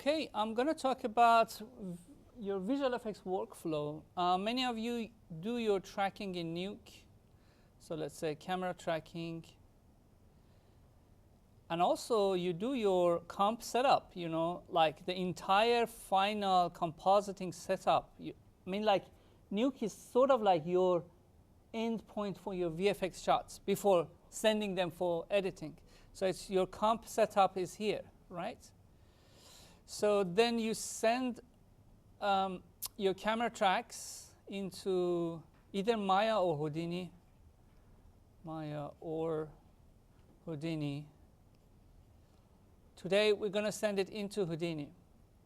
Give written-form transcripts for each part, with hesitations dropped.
Okay, I'm going to talk about your visual effects workflow. Many of you do your tracking in Nuke. So let's say camera tracking. And also you do your comp setup, you know, like the entire final compositing setup. I mean, like Nuke is sort of like your end point for your VFX shots before sending them for editing. So it's your comp setup is here, right? So then you send your camera tracks into either Maya or Houdini. Maya or Houdini. Today we're going to send it into Houdini.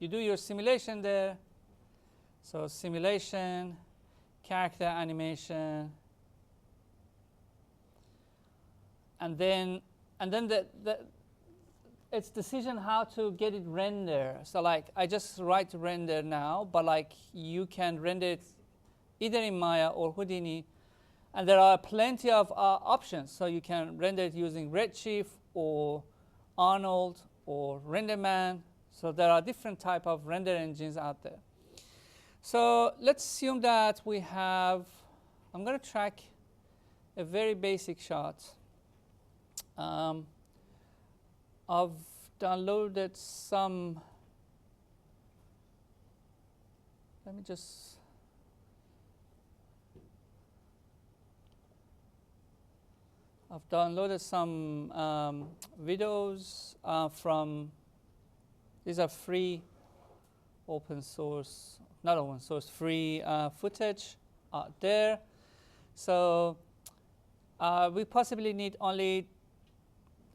You do your simulation there. So simulation, character animation, and then it's decision how to get it render. So like I just write render now, but like you can render it either in Maya or Houdini, and there are plenty of options. So you can render it using Redshift or Arnold or RenderMan. So there are different type of render engines out there. So let's assume that we have, I'm going to track a very basic shot. I've downloaded some, let me just, I've downloaded some videos from, these are free open source, not open source, free footage out there. So we possibly need only,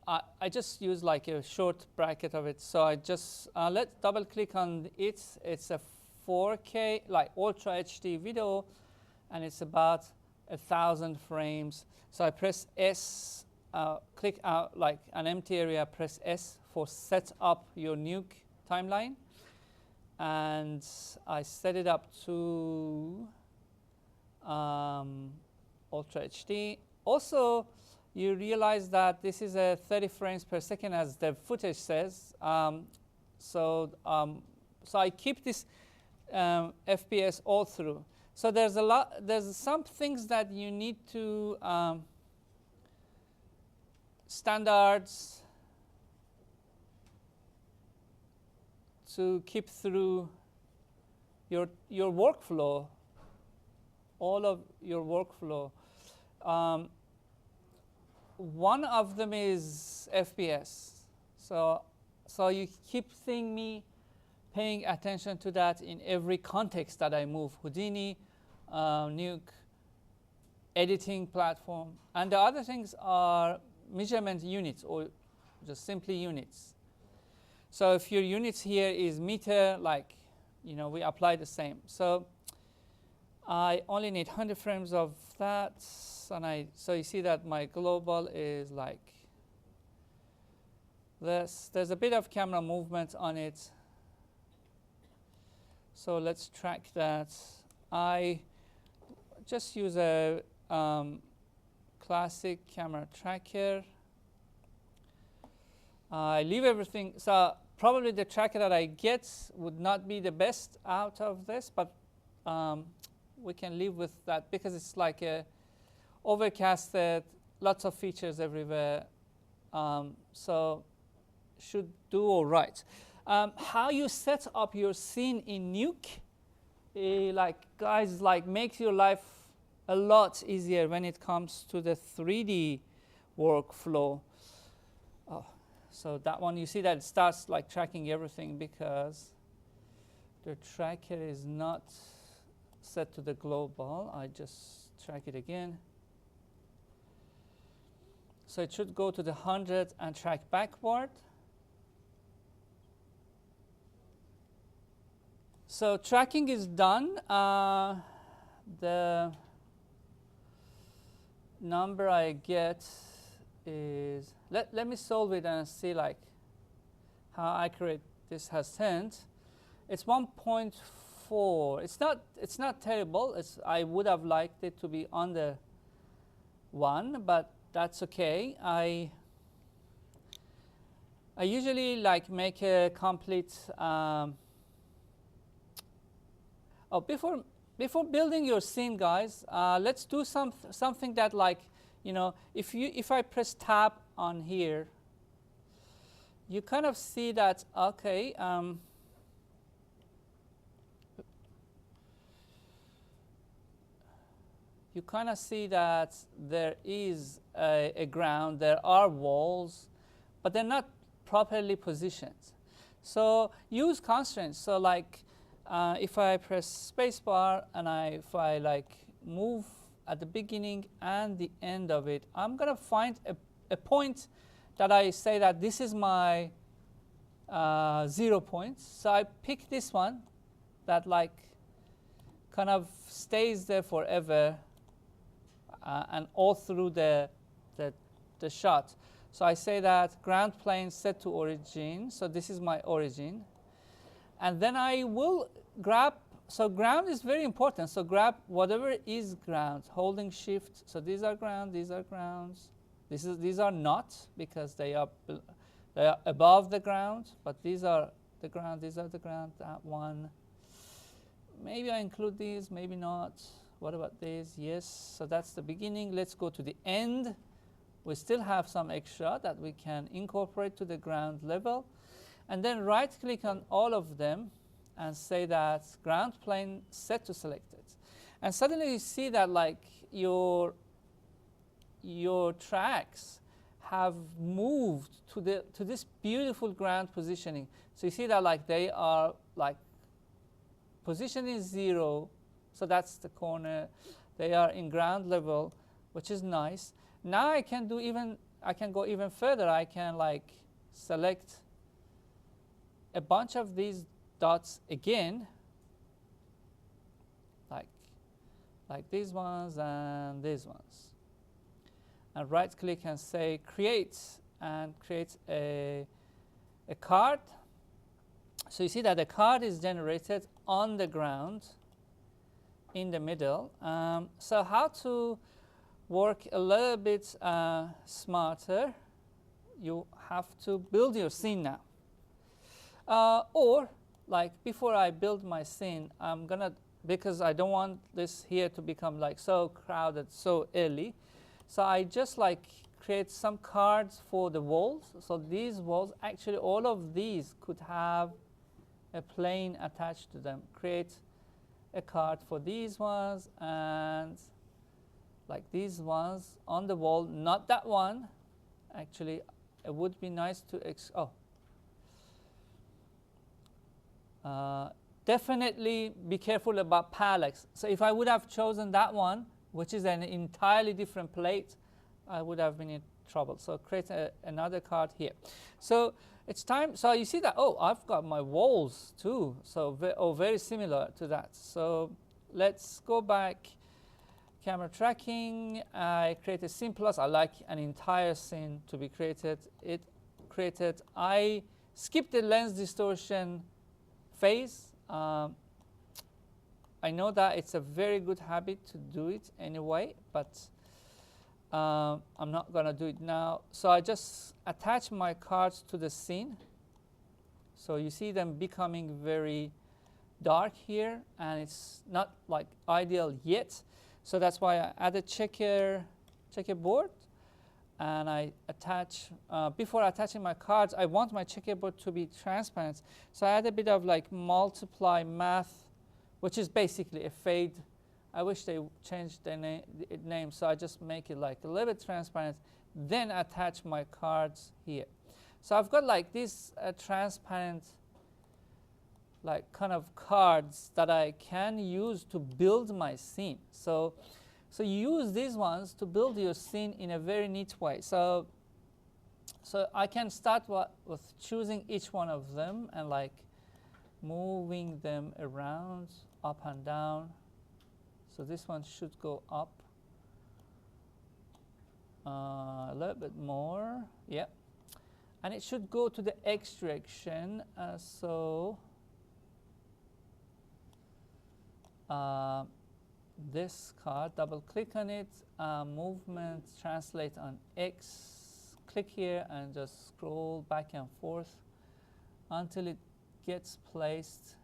I just use like a short bracket of it. So I just, let's double click on it. It's a 4K, like Ultra HD video, and it's about 1,000 frames. So I press S, click out like an empty area, press S for set up your Nuke timeline. And I set it up to Ultra HD. Also, you realize that this is a 30 frames per second as the footage says. So I keep this FPS all through. So there's some things that you need to standards to keep through your workflow, all of your workflow. One of them is FPS. So you keep seeing me paying attention to that in every context that I move. Houdini, Nuke, editing platform. And the other things are measurement units or just simply units. So if your units here is meter, like, you know, we apply the same. So I only need 100 frames of that. And so you see that my global is like this. There's a bit of camera movement on it. So let's track that. I just use a classic camera tracker. I leave everything. So probably the tracker that I get would not be the best out of this, but we can live with that because it's like a overcasted, lots of features everywhere. So should do all right. How you set up your scene in Nuke, like guys, like makes your life a lot easier when it comes to the 3D workflow. Oh, so that one, you see that it starts like tracking everything because the tracker is not set to the global. I just track it again. So it should go to the 100 and track backward. So tracking is done. The number I get is, let me solve it and see like how accurate this has turned. It's 1.4. It's not terrible. I would have liked it to be under 1, but that's okay. I usually like make a complete. Oh, before building your scene, guys, let's do something that, like, you know, if I press tab on here, you kind of see that, okay. You kind of see that there is a ground, there are walls, but they're not properly positioned. So use constraints. So like if I press spacebar and if I like move at the beginning and the end of it, I'm going to find a point that I say that this is my 0 point. So I pick this one that like kind of stays there forever and all through the shot. So I say that ground plane set to origin. So this is my origin. And then I will grab, so ground is very important. So grab whatever is ground, holding shift. So these are ground, these are grounds. These are not, because they are above the ground, but these are the ground, these are the ground, that one. Maybe I include these, maybe not. What about this? Yes, so that's the beginning. Let's go to the end. We still have some extra that we can incorporate to the ground level. And then right click on all of them and say that ground plane set to selected. And suddenly you see that like your tracks have moved to this beautiful ground positioning. So you see that like they are like position is 0, so that's the corner. They are in ground level, which is nice. Now I can go even further. I can like select a bunch of these dots again, like these ones and these ones. And right click and say create, and create a card. So you see that the card is generated on the ground in the middle. So how to work a little bit smarter, you have to build your scene now. Or like before I build my scene, I'm gonna, because I don't want this here to become like so crowded so early, so I just like create some cards for the walls. So these walls, actually all of these could have a plane attached to them. Create a card for these ones and like these ones on the wall, not that one. Actually, it would be nice to definitely be careful about parallax. So if I would have chosen that one, which is an entirely different plate, I would have been in trouble. So create another card here. So it's time. So you see that, oh, I've got my walls too. So very similar to that. So let's go back. Camera tracking. I create a scene plus. I like an entire scene to be created. It created. I skipped the lens distortion phase. I know that it's a very good habit to do it anyway, but I'm not going to do it now. So I just attach my cards to the scene. So you see them becoming very dark here, and it's not like ideal yet. So that's why I added checkerboard, and I attach, before attaching my cards, I want my checkerboard to be transparent. So I add a bit of like multiply math, which is basically a fade. I wish they changed the name, so I just make it like a little bit transparent, then attach my cards here. So I've got like these transparent like kind of cards that I can use to build my scene. So you use these ones to build your scene in a very neat way. So I can start with choosing each one of them and like moving them around, up and down. So this one should go up a little bit more, yeah. And it should go to the X direction. This card, double click on it, movement, translate on X, click here and just scroll back and forth until it gets placed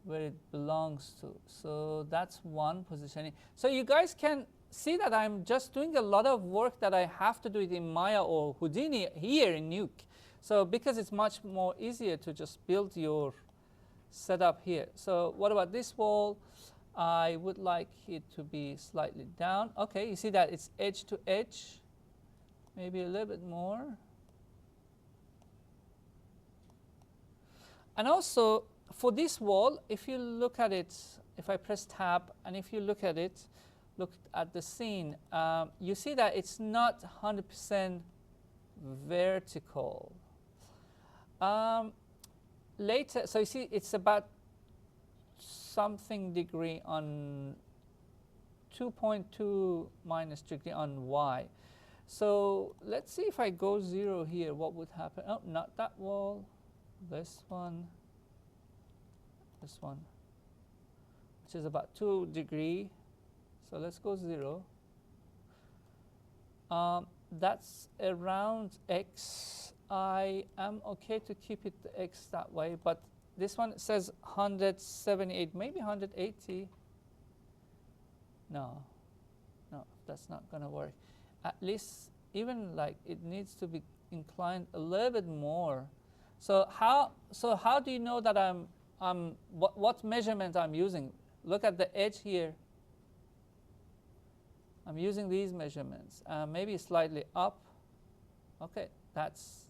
where it belongs to. So that's one positioning. So you guys can see that I'm just doing a lot of work that I have to do it in Maya or Houdini here in Nuke. So because it's much more easier to just build your setup here. So what about this wall? I would like it to be slightly down. Okay, you see that it's edge to edge. Maybe a little bit more. And also, for this wall, if you look at it, if I press tab, and if you look at it, look at the scene, you see that it's not 100% vertical. Later, so you see it's about something degree on 2.2 minus degree on y. So let's see if I go 0 here, what would happen? Oh, not that wall, this one, which is about 2 degree. So let's go 0. That's around x. I am okay to keep it x that way, but this one says 178, maybe 180. No, that's not going to work. At least, even like it needs to be inclined a little bit more. So how do you know that what measurement I'm using? Look at the edge here. I'm using these measurements. Maybe slightly up. Okay, that's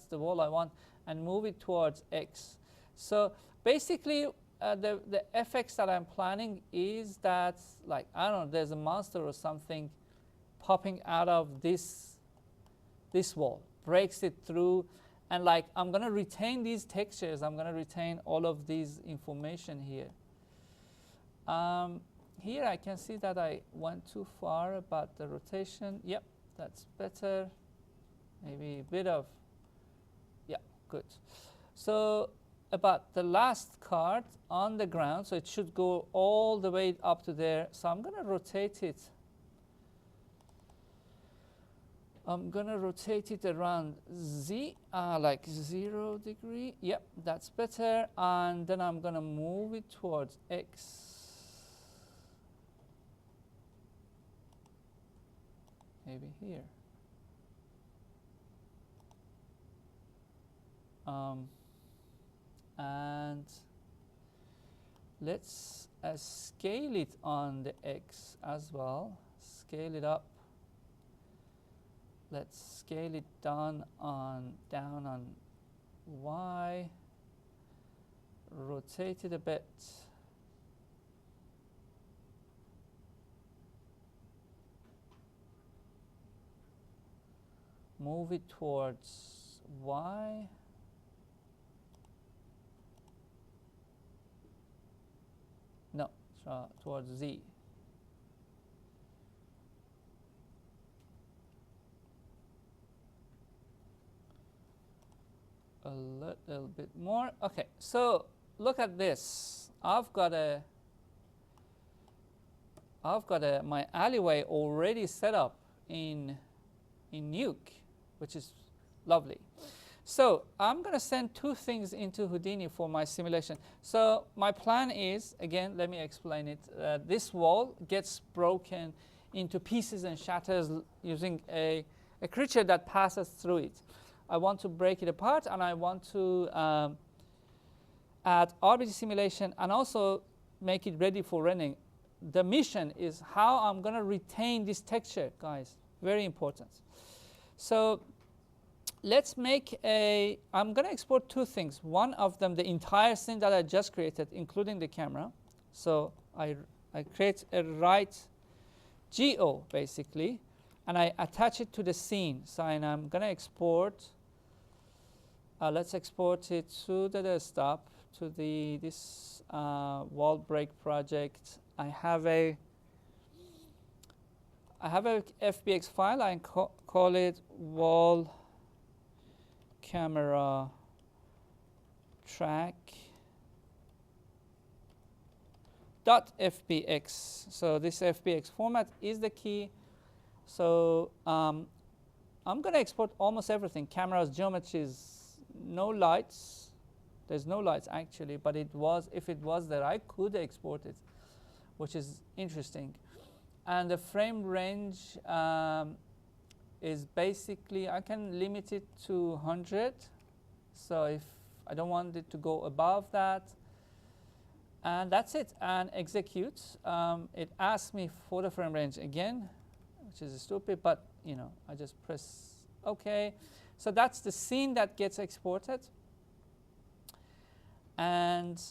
the wall I want, and move it towards x. So basically, the effects that I'm planning is that, like, I don't know, there's a monster or something popping out of this wall, breaks it through, and like I'm going to retain these textures. I'm going to retain all of these information here. Here I can see that I went too far about the rotation. Yep, that's better. Maybe a bit of, yeah, good. So about the last card on the ground, so it should go all the way up to there. So I'm going to rotate it. I'm going to rotate it around z, like 0 degree. Yep, that's better. And then I'm going to move it towards x. Maybe here. And let's scale it on the x as well. Scale it up. Let's scale it down on y. Rotate it a bit. Move it towards y. No, towards z. A little bit more. Okay, so look at this. I've got my alleyway already set up in Nuke, which is lovely. So I'm going to send 2 things into Houdini for my simulation. So my plan is, again, let me explain it. This wall gets broken into pieces and shatters using a creature that passes through it. I want to break it apart, and I want to add RBG simulation and also make it ready for running. The mission is how I'm going to retain this texture, guys. Very important. So let's make I'm going to export 2 things. One of them, the entire scene that I just created, including the camera. So I create a right geo, basically, and I attach it to the scene. So I'm going to export. Let's export it to the desktop, to this wall break project. I have a FBX file. I call it wall camera track .fbx. So this FBX format is the key. So I'm going to export almost everything. Cameras, geometries, no lights. There's no lights actually, but it was, if it was there, I could export it, which is interesting. And the frame range is basically, I can limit it to 100. So if I don't want it to go above that, and that's it, and execute. It asks me for the frame range again, which is stupid, but you know, I just press OK. So that's the scene that gets exported. And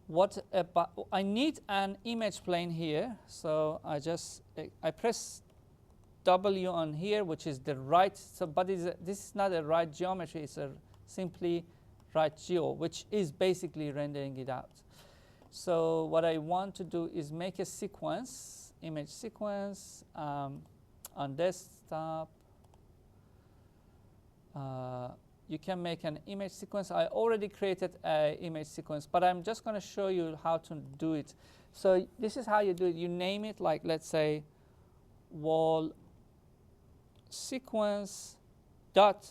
what about, I need an image plane here, so I press W on here, which is the right. So, but this is not a right geometry; it's a simply right geo, which is basically rendering it out. So what I want to do is make a sequence, image sequence on desktop. You can make an image sequence. I already created an image sequence, but I'm just going to show you how to do it. So this is how you do it. You name it, like let's say wall sequence dot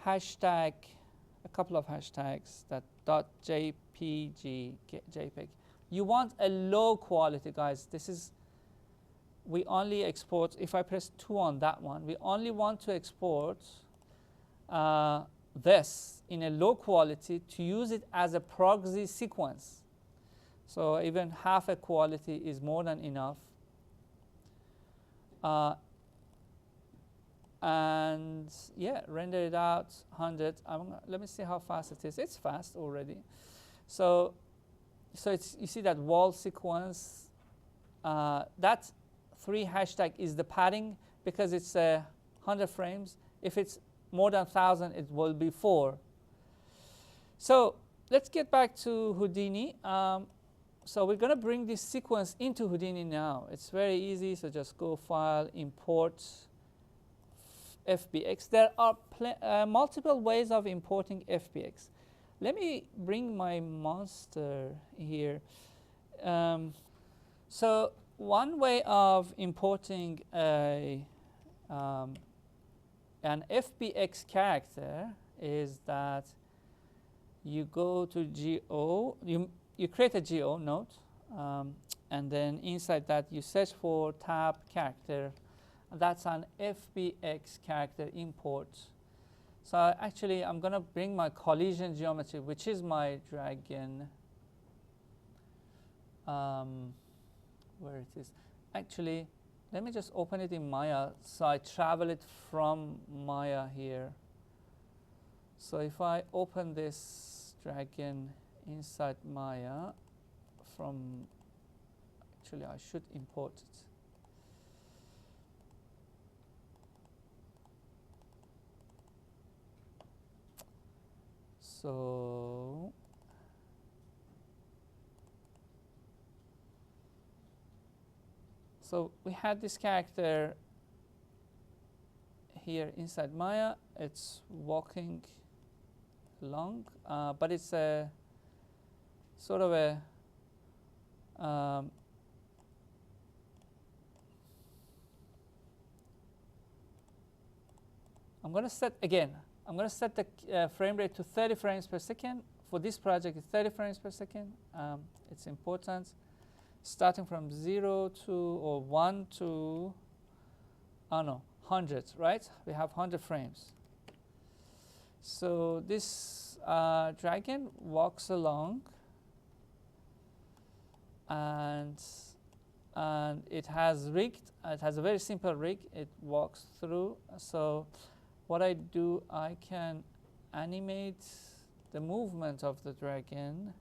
hashtag, a couple of hashtags, that dot JPG, JPEG. You want a low quality, guys. This is, we only export, if I press 2 on that one, we only want to export this in a low quality to use it as a proxy sequence. So even half a quality is more than enough. And yeah, render it out 100. Let me see how fast it is. It's fast already. So it's, you see that wall sequence. That 3 hashtag is the padding because it's 100 frames. If it's more than 1,000, it will be 4. So let's get back to Houdini. So we're going to bring this sequence into Houdini now. It's very easy. So just go File, Import FBX. There are multiple ways of importing FBX. Let me bring my monster here. So one way of importing an FBX character is that you go to Geo, you create a Geo node, and then inside that you search for tab character. That's an FBX character import. So actually, I'm going to bring my collision geometry, which is my dragon. Where it is. Actually, let me just open it in Maya. So I travel it from Maya here. So if I open this dragon inside Maya from, actually I should import it. So we had this character here inside Maya. It's walking along, but it's a sort of a I'm going to set again. I'm going to set the frame rate to 30 frames per second. For this project, it's 30 frames per second. It's important. Starting from 0 to, or 1 to, 100, right? We have 100 frames. So this dragon walks along, and it has rigged. It has a very simple rig. It walks through. So what I do, I can animate the movement of the dragon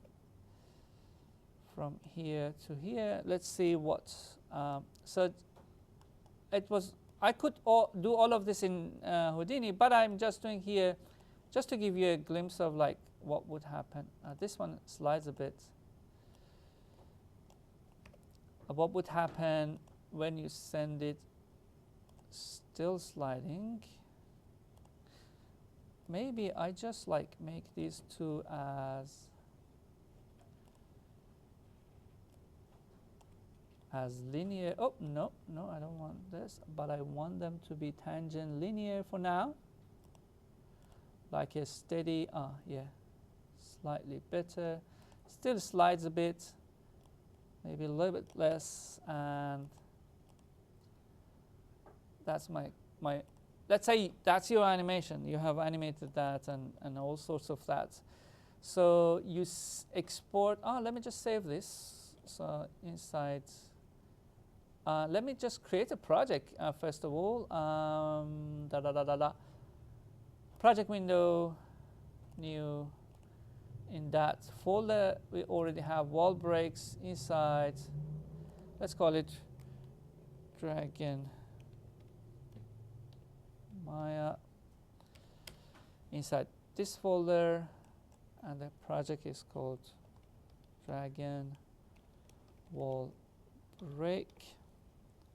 from here to here. Let's see what. So it was. I could do all of this in Houdini, but I'm just doing here, just to give you a glimpse of like what would happen. This one slides a bit. What would happen when you send it still sliding? Maybe I just like make these two as as linear. Oh, no, no, I don't want this, but I want them to be tangent linear for now. Like a steady, yeah, slightly better. Still slides a bit, maybe a little bit less, and that's my let's say that's your animation. You have animated that and all sorts of that. So you export, let me just save this. So inside, let me just create a project first of all. Project window, new. In that folder, we already have wall breaks inside. Let's call it Dragon Maya. Inside this folder, and the project is called Dragon Wall Break.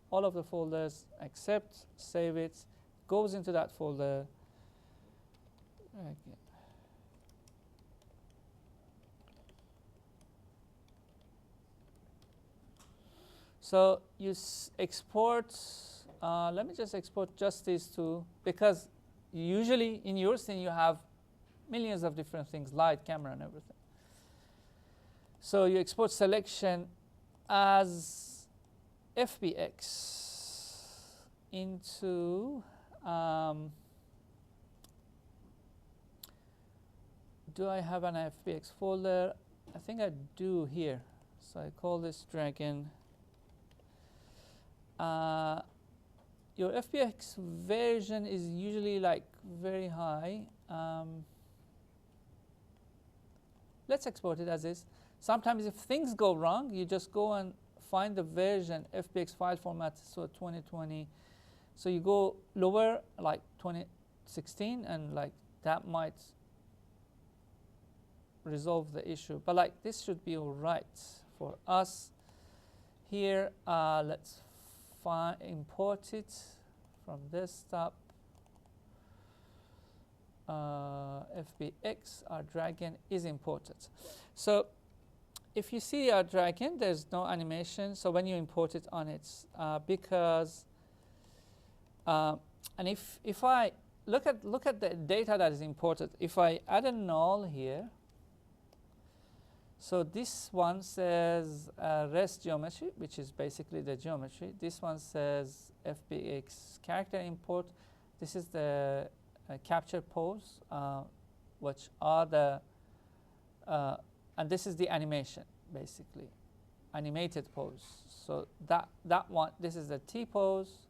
All of the folders, accept, save it, goes into that folder. Again. So you export, let me just export just these two, because usually in your scene you have millions of different things, light, camera, and everything. So you export selection as FBX into, do I have an FBX folder? I think I do here. So I call this Dragon. Your FBX version is usually like very high. Let's export it as is. Sometimes if things go wrong, you just go and find the version FBX file format, so 2020. So you go lower, like 2016, and like that might resolve the issue. But like this should be all right for us. Here, let's import it from desktop. FBX, our Dragon is imported. So if you see our Dragon, there's no animation. So when you import it on it, because and if I look at the data that is imported, if I add a null here. So this one says rest geometry, which is basically the geometry. This one says FBX character import. This is the capture pose, which are the, and this is the animation, basically, animated pose. So that one, this is the T pose,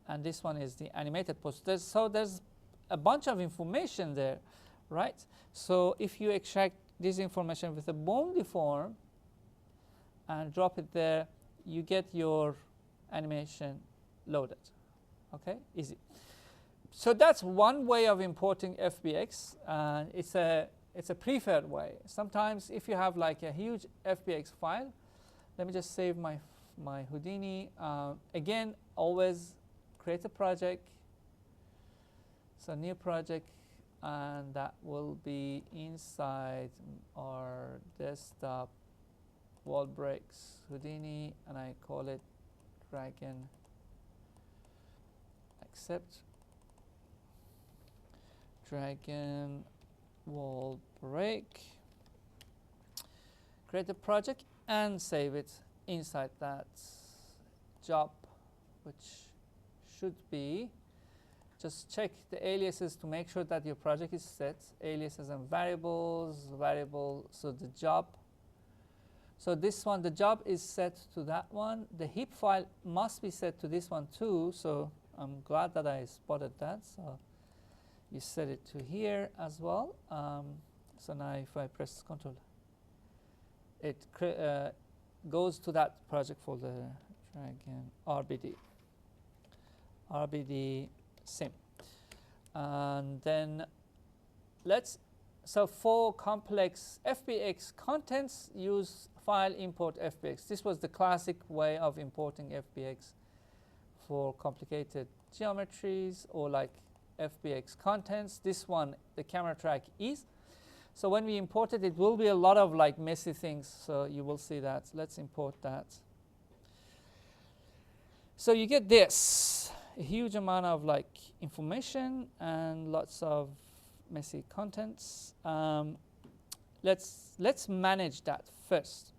and this one is the animated pose. There's a bunch of information there, right? So if you extract this information with a bone deform and drop it there, you get your animation loaded. Okay, easy. So that's one way of importing FBX, and it's a preferred way. Sometimes if you have like a huge FBX file, let me just save my Houdini. Again, always create a project. So new project. And that will be inside our desktop wall breaks Houdini, and I call it Dragon. Accept Dragon wall break. Create a project and save it inside that job, which should be. Just check the aliases to make sure that your project is set. Aliases and variables, so the job. So this one, the job is set to that one. The heap file must be set to this one too. So I'm glad that I spotted that. So you set it to here as well. So now if I press Control, it goes to that project folder, Dragon RBD sim. And then so for complex FBX contents, use file import FBX. This was the classic way of importing FBX for complicated geometries or like FBX contents. This one, the camera track is. So when we import it, it will be a lot of like messy things. So you will see that. Let's import that. So you get this, a huge amount of like information and lots of messy contents. Let's manage that first.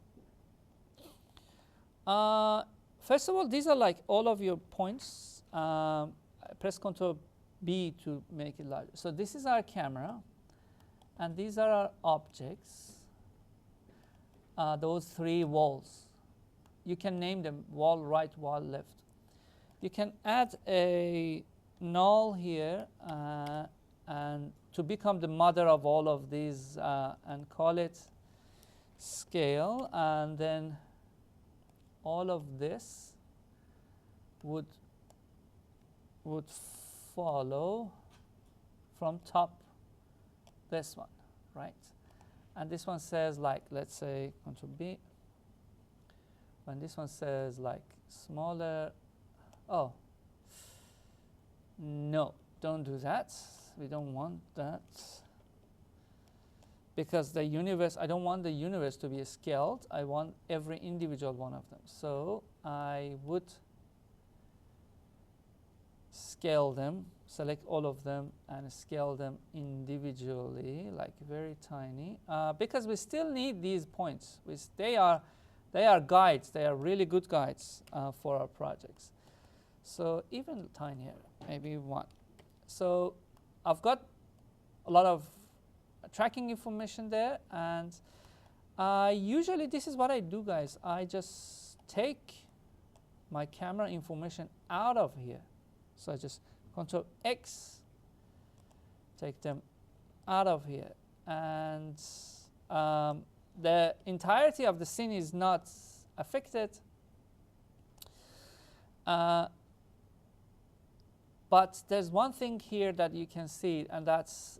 First of all, these are like all of your points. Press Ctrl B to make it larger. So this is our camera, and these are our objects. Those three walls. You can name them wall right, wall left. You can add a null here and to become the mother of all of these and call it scale, and then all of this would follow from top this one, right? And this one says like, let's say Ctrl B. When this one says like smaller, oh, no, don't do that. We don't want that. Because the universe, I don't want the universe to be scaled. I want every individual one of them. So I would scale them, select all of them, and scale them individually, like very tiny. Because we still need these points. They are guides. They are really good guides for our projects. So even tinier, maybe one. So I've got a lot of tracking information there, and usually this is what I do, guys. I just take my camera information out of here. So I just Ctrl X, take them out of here, and the entirety of the scene is not affected. But there's one thing here that you can see, and that's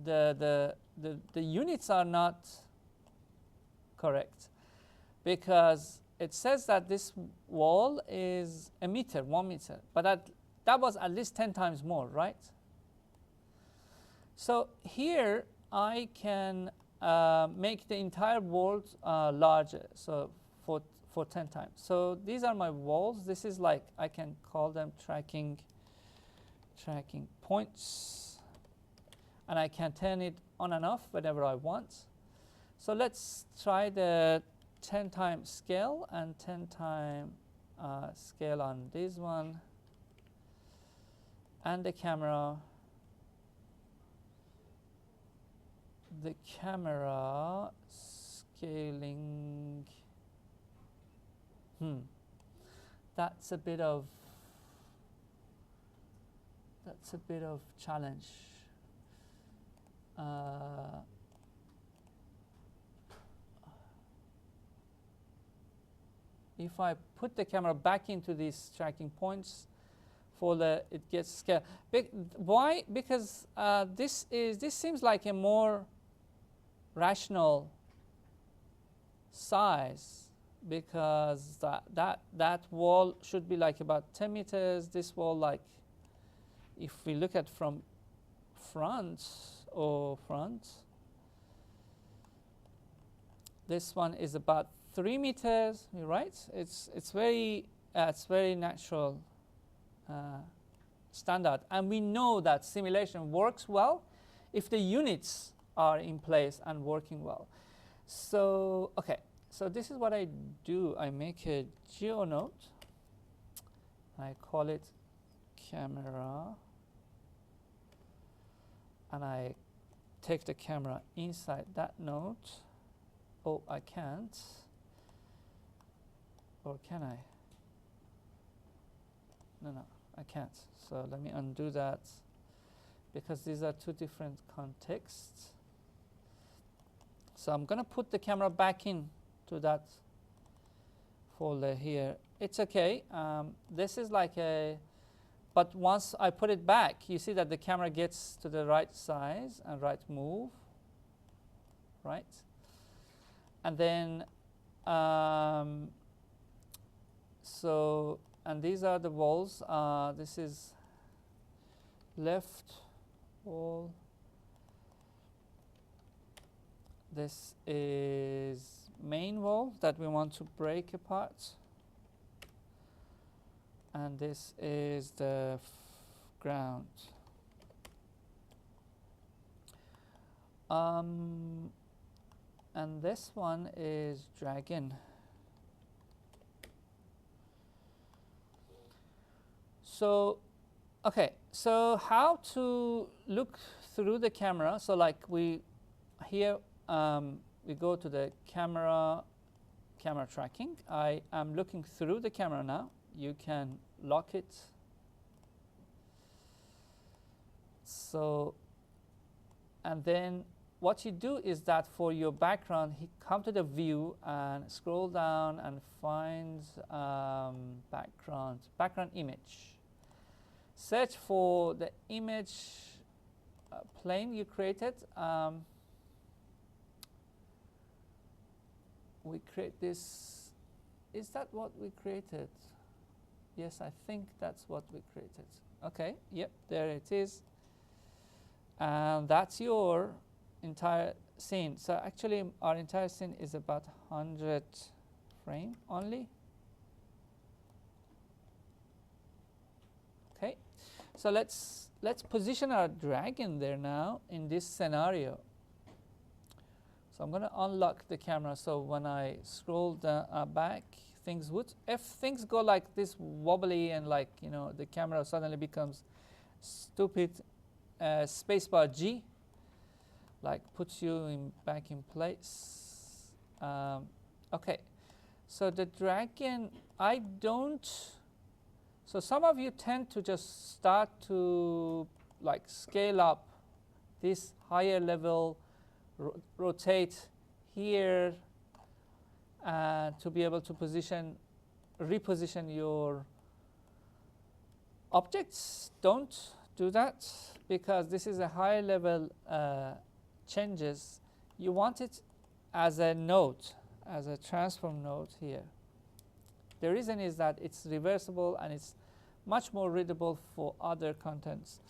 the units are not correct, because it says that this wall is a meter, 1 meter, but that was at least 10 times more, right? So here I can make the entire world larger, so for 10 times. So these are my walls. This is like, I can call them tracking points, and I can turn it on and off whenever I want. So let's try the 10 times scale and 10 times scale on this one, and the camera. The camera scaling. That's a bit of challenge. If I put the camera back into these tracking points folder, it gets scaled. Why? Because this seems like a more rational size, because that wall should be like about 10 meters. This wall, like, if we look at from front, this one is about 3 meters, right? It's very natural standard, and we know that simulation works well if the units are in place and working well. So okay, so this is what I do. I make a geo node. I call it camera, and I take the camera inside that node. Oh, I can't. Or can I? No, I can't. So let me undo that, because these are two different contexts. So I'm going to put the camera back in to that folder here. It's okay. This is like a, but once I put it back, you see that the camera gets to the right size and right move, right? And then, so, and these are the walls. This is left wall. This is main wall that we want to break apart. and this is the ground. And this one is dragon. So, okay, so how to look through the camera? So like we go to the camera tracking. I am looking through the camera now. You can lock it. So, and then what you do is that for your background, come to the view and scroll down and find background image. Search for the image plane you created. We create this. Is that what we created? Yes, I think that's what we created. Okay, yep, there it is. And that's your entire scene. So actually our entire scene is about 100 frame only. Okay, so let's position our dragon there now in this scenario. So I'm going to unlock the camera, so when I scroll back, if things go like this wobbly and like, you know, the camera suddenly becomes stupid, spacebar G, like puts you back in place. Okay, so the dragon, so some of you tend to just start to like scale up this higher level, rotate here to be able to reposition your objects. Don't do that, because this is a higher level changes. You want it as a node, as a transform node here. The reason is that it's reversible and it's much more readable for other contents.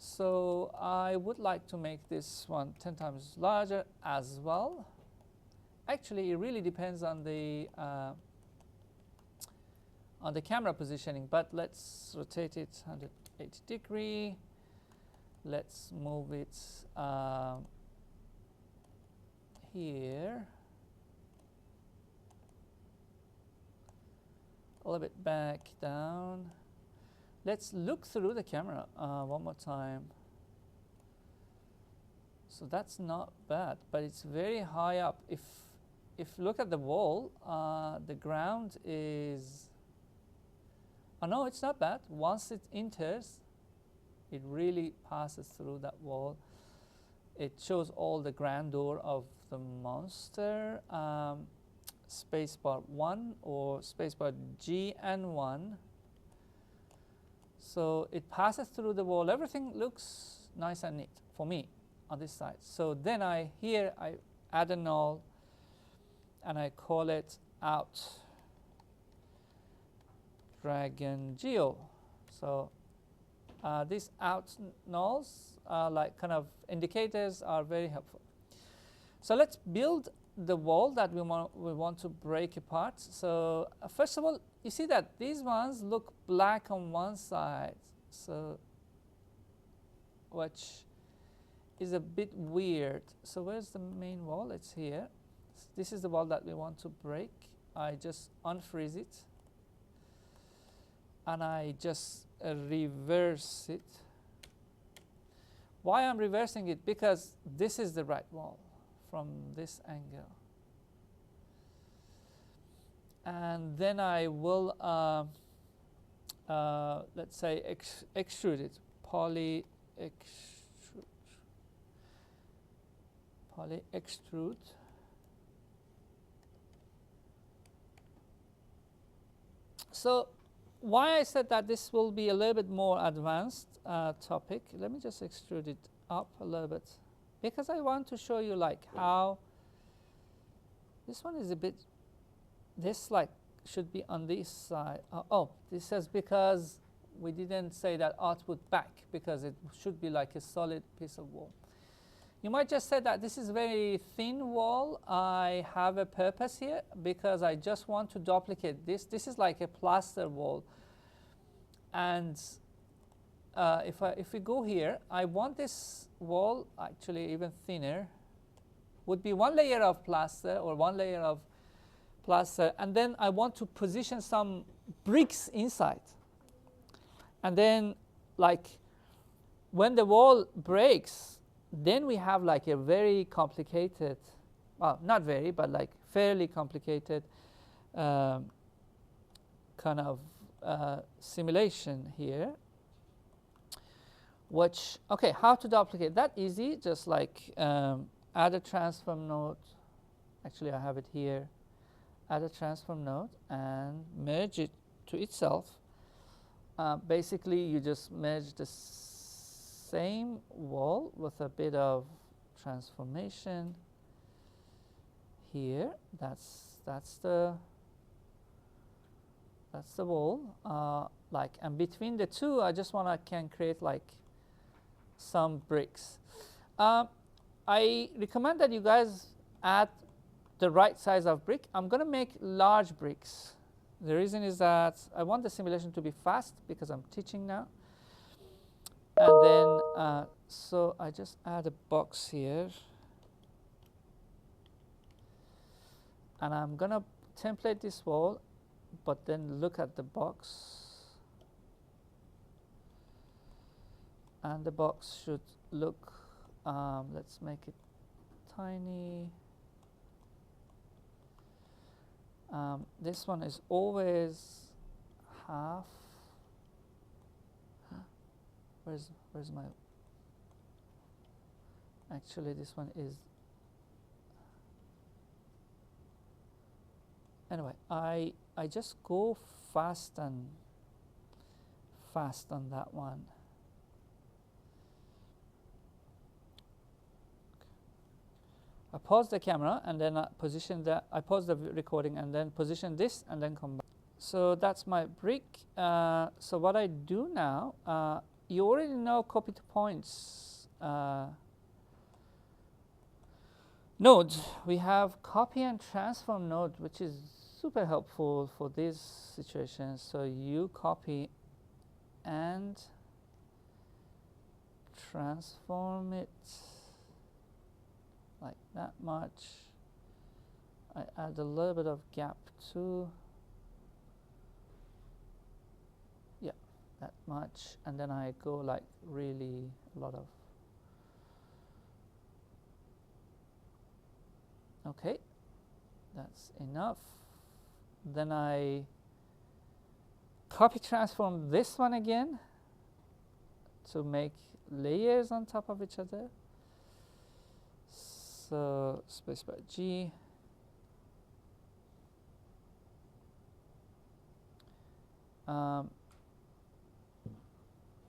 So I would like to make this one 10 times larger as well. Actually, it really depends on the camera positioning, but let's rotate it 180 degree. Let's move it here. A little bit back down. Let's look through the camera one more time. So that's not bad, but it's very high up. If you look at the wall, the ground is, oh no, it's not bad. Once it enters, it really passes through that wall. It shows all the grandeur of the monster. Spacebar 1 or spacebar G and 1. So it passes through the wall. Everything looks nice and neat for me on this side. So then I add a null and I call it out dragon geo. So these out nulls, like kind of indicators, are very helpful. So let's build the wall that we want to break apart. So first of all, you see that these ones look black on one side, so which is a bit weird. So where's the main wall? It's here. This is the wall that we want to break. I just unfreeze it and I just reverse it. Why I'm reversing it? Because this is the right wall from this angle. And then I will, let's say, extrude it, poly extrude. So why I said that this will be a little bit more advanced topic, let me just extrude it up a little bit, because I want to show you like how this one is a bit, this like should be on this side. Oh, this says because we didn't say that output back, because it should be like a solid piece of wall. You might just say that this is very thin wall. I have a purpose here because I just want to duplicate this. This is like a plaster wall. And if we go here, I want this wall actually even thinner. Would be one layer of plaster or one layer of plaster, and then I want to position some bricks inside. And then, like, when the wall breaks, then we have like a very complicated, well, not very, but like fairly complicated kind of simulation here. Which, okay, how to duplicate that? Easy, just like add a transform node. Actually, I have it here. Add a transform node and merge it to itself. Basically, you just merge the same wall with a bit of transformation here. That's the wall. Like, and between the two, I just can create like some bricks. I recommend that you guys add the right size of brick. I'm going to make large bricks. The reason is that I want the simulation to be fast because I'm teaching now. And then, so I just add a box here. And I'm going to template this wall, but then look at the box. And the box should look, let's make it tiny. This one is always half. Where's my? Actually, this one is. Anyway, I just go fast on that one. I pause the camera and then position that. I pause the recording and then position this and then come back. So that's my brick. So what I do now, you already know copy to points node. We have copy and transform node, which is super helpful for these situations. So you copy and transform it. Like that much. I add a little bit of gap too. Yeah, that much. And then I go like really a lot of. Okay, that's enough. Then I copy transform this one again to make layers on top of each other. So spacebar G.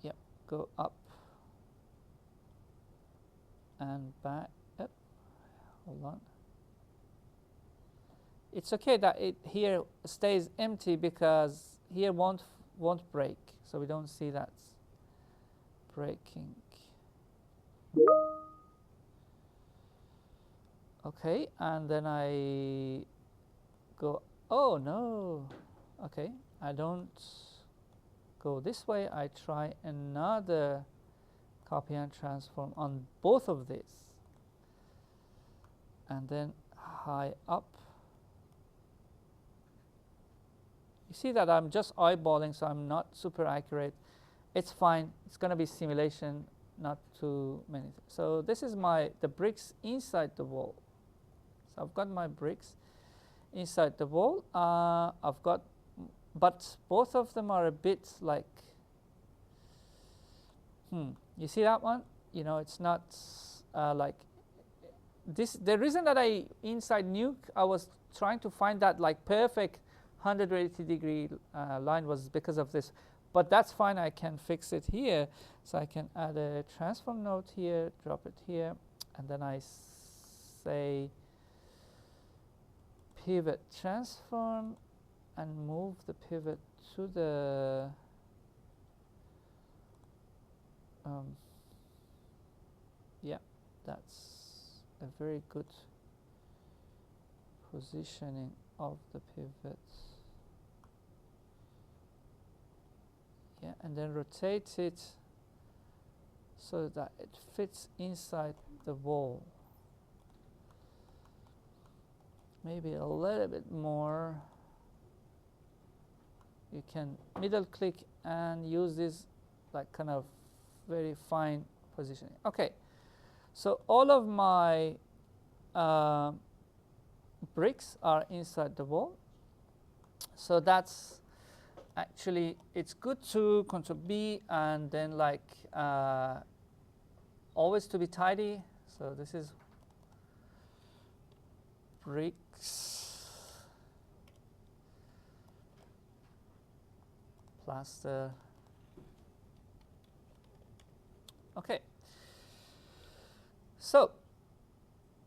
Yeah, go up and back up. Hold on. It's okay that it here stays empty because here won't break, so we don't see that breaking. Okay, and then I go, oh no, okay, I don't go this way, I try another copy and transform on both of these. And then high up. You see that I'm just eyeballing, so I'm not super accurate. It's fine, it's going to be simulation, not too many. So this is the bricks inside the wall. So I've got my bricks inside the wall. I've got, but both of them are a bit like, you see that one? You know, it's not like this. The reason that inside Nuke, I was trying to find that like perfect 180-degree line was because of this. But that's fine, I can fix it here. So I can add a transform node here, drop it here, and then I say pivot transform and move the pivot to the yeah, that's a very good positioning of the pivot Yeah, and then rotate it so that it fits inside the wall. Maybe a little bit more. You can middle click and use this like kind of very fine positioning. Okay, so all of my bricks are inside the wall. So that's actually, it's good to Control B and then like always to be tidy. So this is bricks, plaster. Okay, so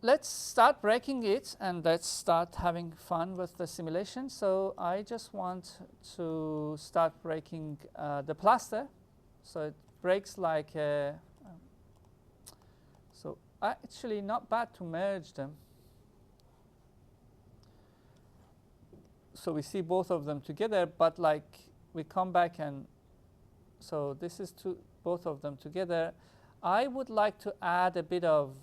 let's start breaking it and let's start having fun with the simulation. So I just want to start breaking the plaster. So it breaks like so actually not bad to merge them. So we see both of them together, but like we come back and so this is both of them together. I would like to add a bit of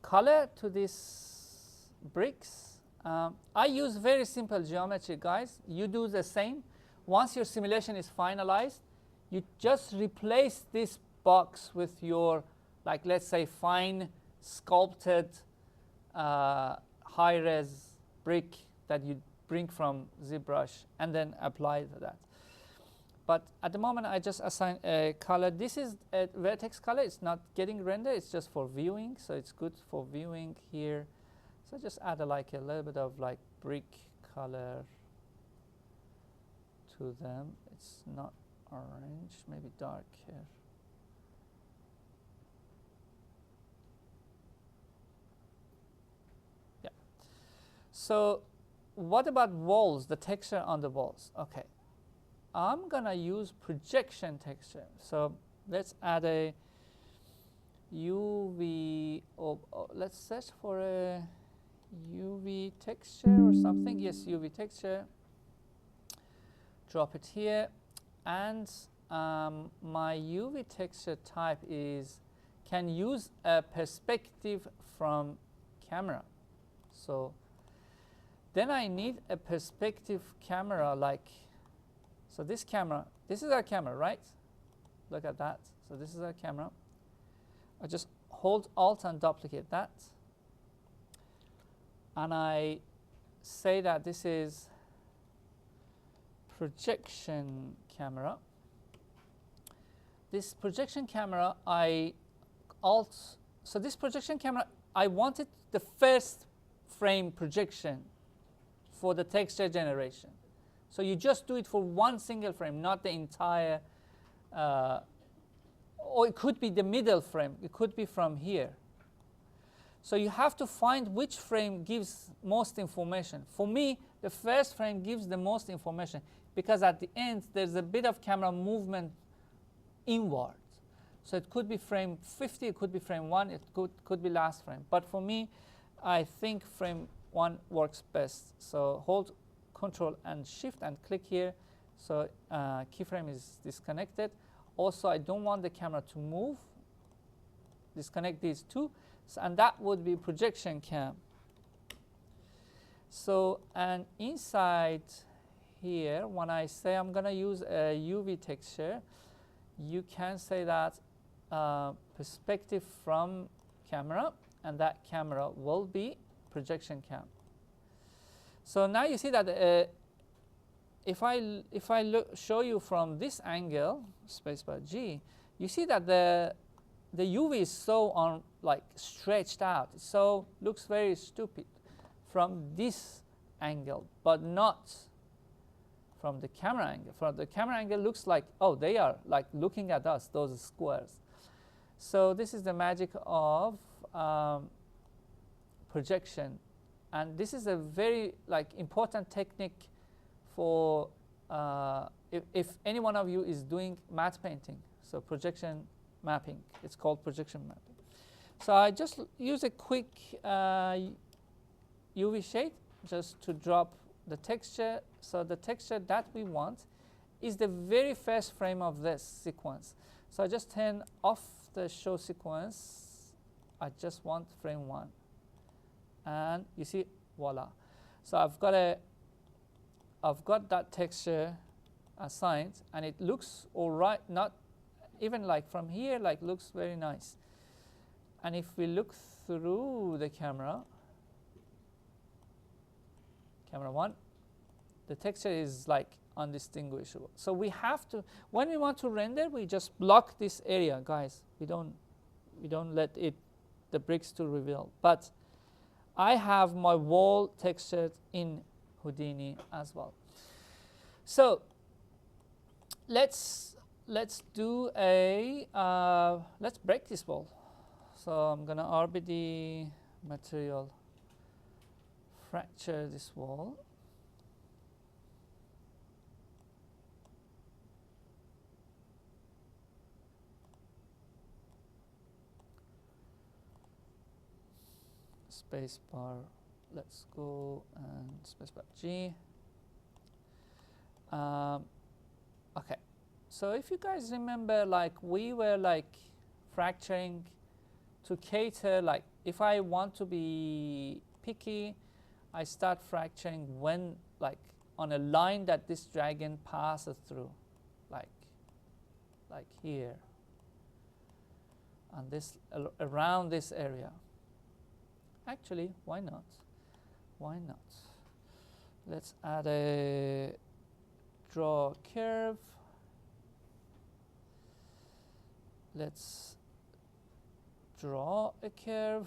color to these bricks. I use very simple geometry, guys. You do the same. Once your simulation is finalized, you just replace this box with your, like, let's say, fine sculpted high-res brick that you bring from ZBrush and then apply to that. But at the moment, I just assign a color. This is a vertex color. It's not getting rendered. It's just for viewing. So it's good for viewing here. So just add like a little bit of like brick color to them. It's not orange, maybe dark here. Yeah. So what about walls, the texture on the walls? Okay. I'm going to use projection texture. So let's add a UV, let's search for a UV texture or something. Yes, UV texture. Drop it here. And my UV texture type can use a perspective from camera. So then I need a perspective camera like, so this camera, this is our camera, right? Look at that. So this is our camera. I just hold Alt and duplicate that. And I say that this is projection camera. This projection camera, so this projection camera, I wanted the first frame projection for the texture generation. So you just do it for one single frame, not the entire, or it could be the middle frame. It could be from here. So you have to find which frame gives most information. For me, the first frame gives the most information because at the end, there's a bit of camera movement inward. So it could be frame 50, it could be frame 1, it could be last frame. But for me, I think frame 1 works best. So hold Control and Shift and click here. So keyframe is disconnected. Also, I don't want the camera to move. Disconnect these two. So, and that would be projection cam. So, and inside here, when I say I'm going to use a UV texture, you can say that perspective from camera, and that camera will be projection cam. So now you see that if I show you from this angle, spacebar G, you see that the UV is so like stretched out. So looks very stupid from this angle, but not from the camera angle. From the camera angle, looks like, oh, they are like looking at us, those squares. So this is the magic of projection. And this is a very like important technique for if any one of you is doing matte painting. So projection mapping, it's called projection mapping. So I just use a quick UV shade, just to drop the texture. So the texture that we want is the very first frame of this sequence. So I just turn off the show sequence. I just want frame 1. And you see, voila. So I've got that texture assigned, and it looks all right. Not even like from here, like looks very nice. And if we look through the camera 1, the texture is like undistinguishable. So we have to, when we want to render, we just block this area, guys. We don't let the bricks to reveal. But I have my wall textured in Houdini as well. So let's do a let's break this wall. So I'm gonna RBD material fracture this wall. Spacebar, let's go, and spacebar G. Okay, so if you guys remember, like we were like fracturing to cater, like if I want to be picky, I start fracturing when like on a line that this dragon passes through, like here, and this around this area. Actually, why not? Why not? Let's add a draw curve. Let's draw a curve.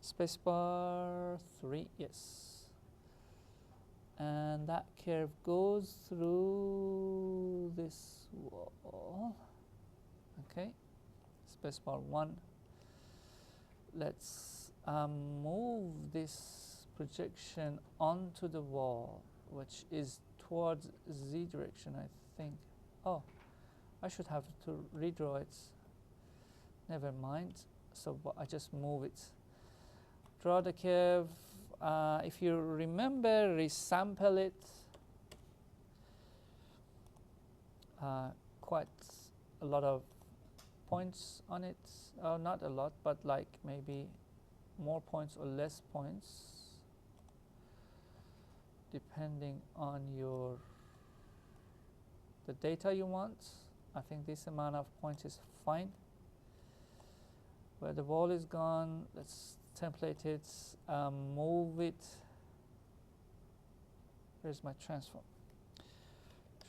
Spacebar 3, yes. And that curve goes through this wall. Okay. Spacebar 1. Let's move this projection onto the wall, which is towards Z direction, I think. Oh, I should have to redraw it. Never mind. So I just move it. Draw the curve. If you remember, resample it. Quite a lot of points on it. Not a lot, but like maybe more points or less points, depending on the data you want. I think this amount of points is fine. Where the wall is gone, let's template it, move it. Here's my transform.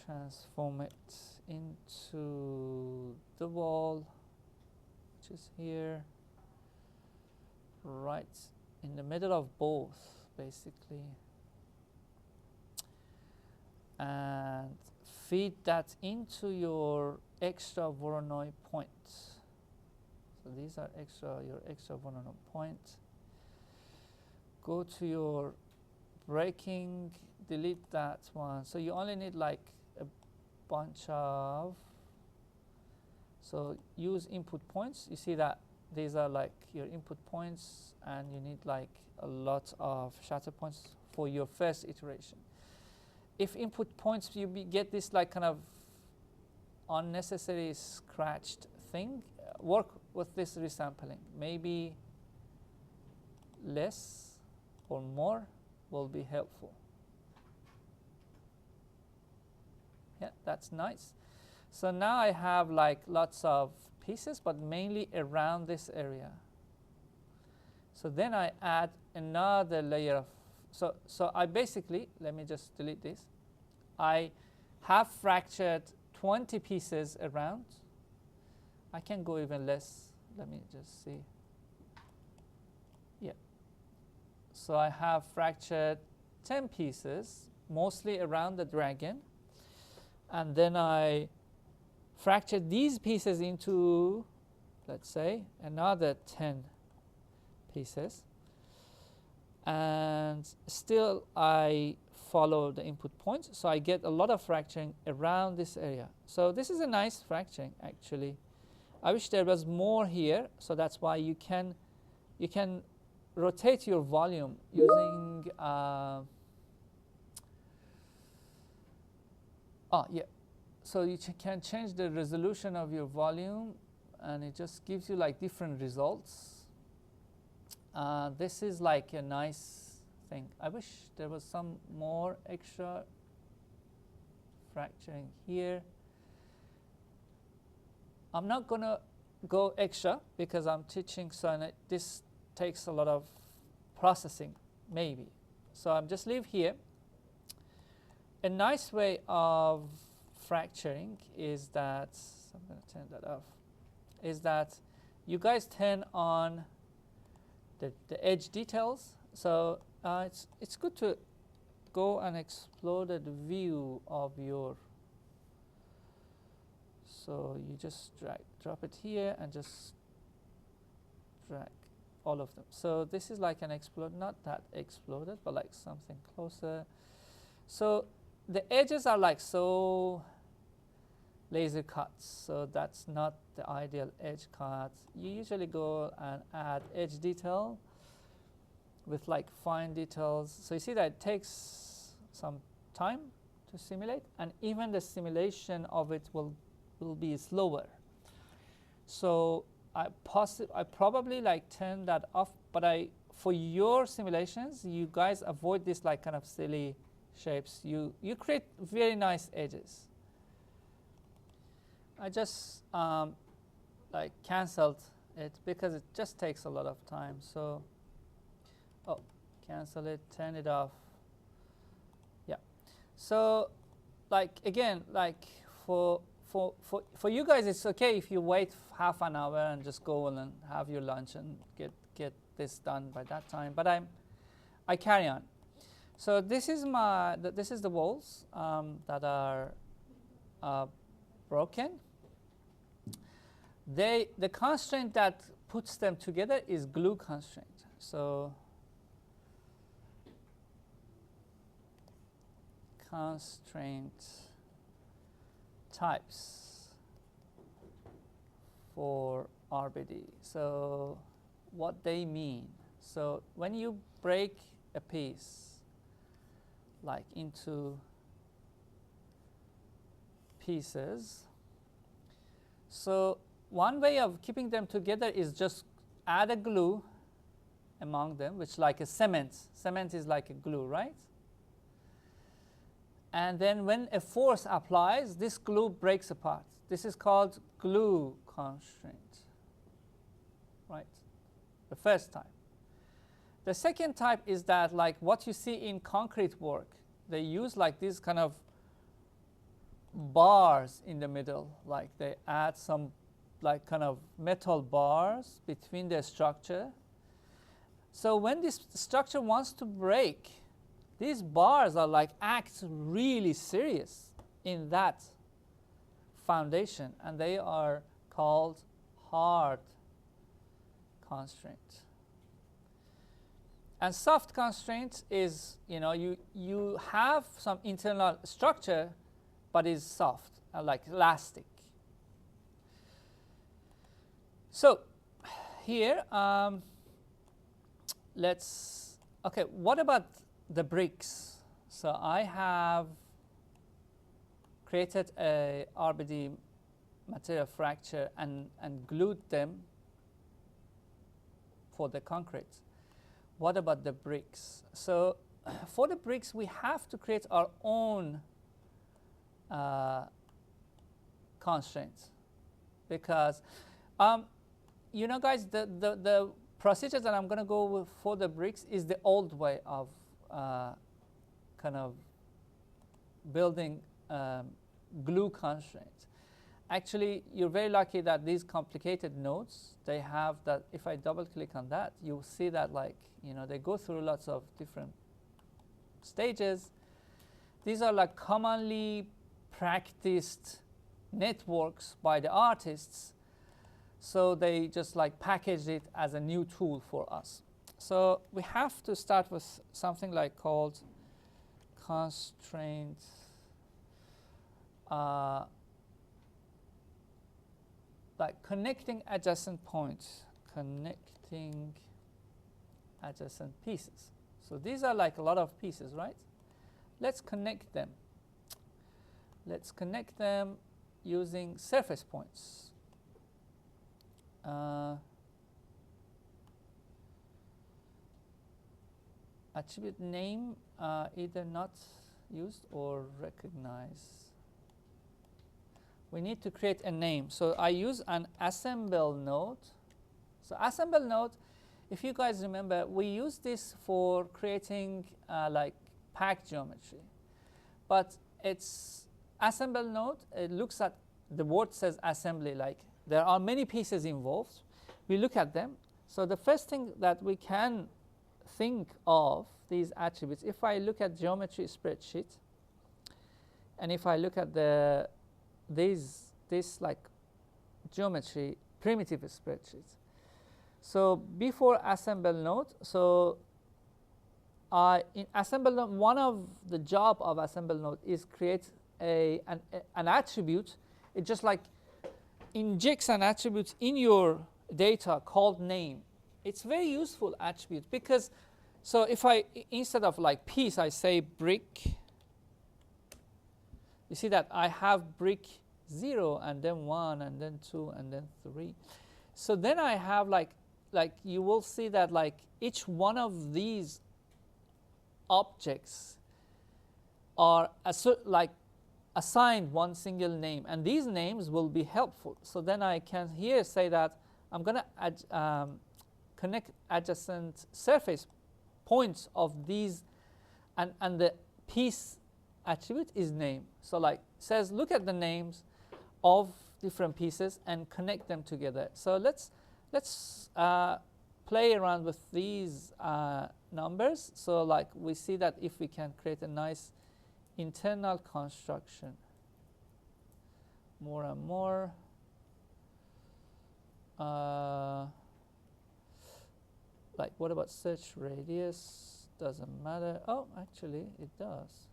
Transform it into the wall, which is here, right in the middle of both, basically. And feed that into your extra Voronoi point. So these are your extra Voronoi point. Go to your breaking, delete that one. So you only need like a bunch of, so use input points. You see that these are like your input points, and you need like a lot of shatter points for your first iteration. If input points, you get this like kind of unnecessary scratched thing, work with this resampling. Maybe less or more will be helpful. Yeah, that's nice. So now I have like lots of pieces, but mainly around this area. So then I add another layer of, so I basically, let me just delete this. I have fractured 20 pieces around. I can go even less. Let me just see. Yeah. So I have fractured 10 pieces, mostly around the dragon. And then I fractured these pieces into, let's say, another 10 pieces. And still I follow the input points, so I get a lot of fracturing around this area. So this is a nice fracturing, actually. I wish there was more here, so that's why you can rotate your volume using so you can change the resolution of your volume, and it just gives you like different results. This is like a nice thing. I wish there was some more extra fracturing here. I'm not going to go extra because I'm teaching, so this takes a lot of processing, maybe. So I'm just leave here. A nice way of fracturing is that, I'm going to turn that off, is that you guys turn on the edge details. So it's good to go and explore the view of your, so you just drop it here and just drag all of them. So this is like an explode, not that exploded, but like something closer. So the edges are like so laser cuts, so that's not the ideal edge cut. You usually go and add edge detail with like fine details. So you see that it takes some time to simulate, and even the simulation of it will be slower. So I probably like turn that off, but for your simulations, you guys avoid this like kind of silly shapes. You create very nice edges. I just like canceled it because it just takes a lot of time. So cancel it, turn it off. Yeah. So like again, like for you guys, it's okay if you wait half an hour and just go and have your lunch and get this done by that time. But I carry on. So this is this is the walls that are broken. The constraint that puts them together is glue constraint. So constraint types for RBD. So what they mean. So when you break a piece like into pieces, so one way of keeping them together is just add a glue among them, which like a cement. Cement is like a glue, right? And then when a force applies, this glue breaks apart. This is called glue constraint, right? The first type. The second type is that like what you see in concrete work. They use like these kind of bars in the middle, like they add some like kind of metal bars between the structure. So when this structure wants to break, these bars are like act really serious in that foundation, and they are called hard constraint. And soft constraint is, you have some internal structure, but is soft, like elastic. So here, what about the bricks? So I have created a RBD material fracture and glued them for the concrete. What about the bricks? So for the bricks, we have to create our own constraints, because guys, the procedure that I'm going to go with for the bricks is the old way of kind of building glue constraints. Actually, you're very lucky that these complicated nodes, they have that. If I double click on that, you'll see that like, they go through lots of different stages. These are like commonly practiced networks by the artists. So they just like package it as a new tool for us. So we have to start with something like called constraint like connecting adjacent points. Connecting adjacent pieces. So these are like a lot of pieces, right? Let's connect them. Let's connect them using surface points. Attribute name, either not used or recognize. We need to create a name. So I use an assemble node. So assemble node, if you guys remember, we use this for creating like pack geometry. But it's assemble node, it looks at the word says assembly, like there are many pieces involved. We look at them. So the first thing that we can think of these attributes, if I look at geometry spreadsheet, and if I look at this like geometry primitive spreadsheet. So before assemble node, so in assemble node, one of the job of assemble node is create an attribute. It just like injects an attribute in your data called name. It's very useful attribute because, so if I, instead of like piece, I say brick. You see that I have brick 0 and then 1 and then 2 and then 3. So then I have like you will see that like each one of these objects are like assigned one single name, and these names will be helpful. So then I can here say that I'm going to connect adjacent surface points of these, and the piece attribute is name. So like says look at the names of different pieces and connect them together. So let's play around with these numbers. So like we see that if we can create a nice internal construction more and more. Like what about search radius? Doesn't matter. Oh, actually it does.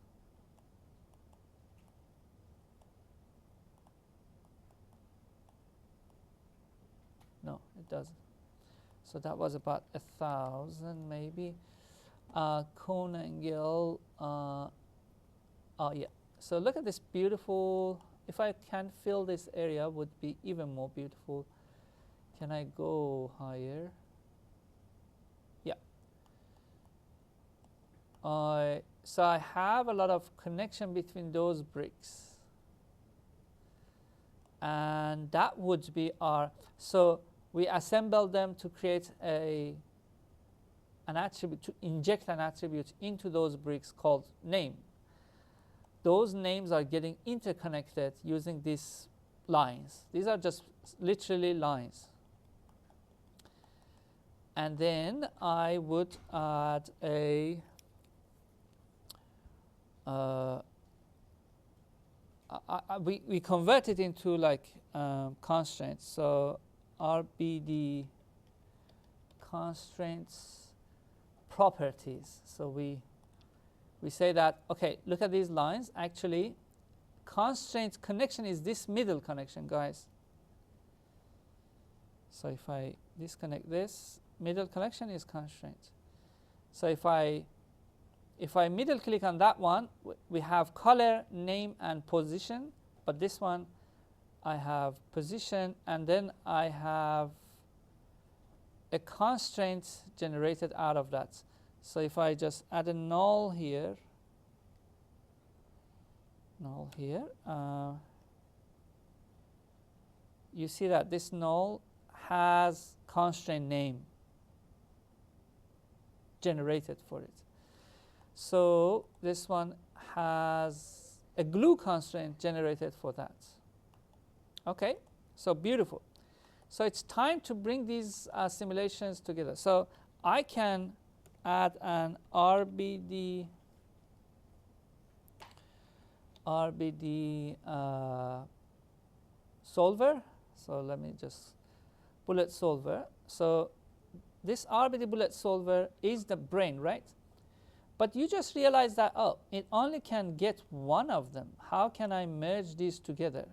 No, it doesn't. So that was about 1,000 maybe. Cone angle. Oh yeah. So look at this beautiful. If I can fill this area, would be even more beautiful. Can I go higher? Yeah. So I have a lot of connection between those bricks, and that would be our. So we assemble them to create an attribute, to inject an attribute into those bricks called name. Those names are getting interconnected using these lines. These are just literally lines. And then I would add a we convert it into like constraints. So RBD constraints properties. So we say that, okay, look at these lines. Actually, constraint connection is this middle connection, guys. So if I disconnect this, middle connection is constraint. So if I middle click on that one, we have color, name, and position. But this one, I have position, and then I have a constraint generated out of that. So if I just add a null here, you see that this null has constraint name generated for it. So this one has a glue constraint generated for that. Okay, so beautiful. So it's time to bring these simulations together. So I can add an RBD solver. So let me just bullet solver. So this RBD bullet solver is the brain, right? But you just realize that, oh, it only can get one of them. How can I merge these together?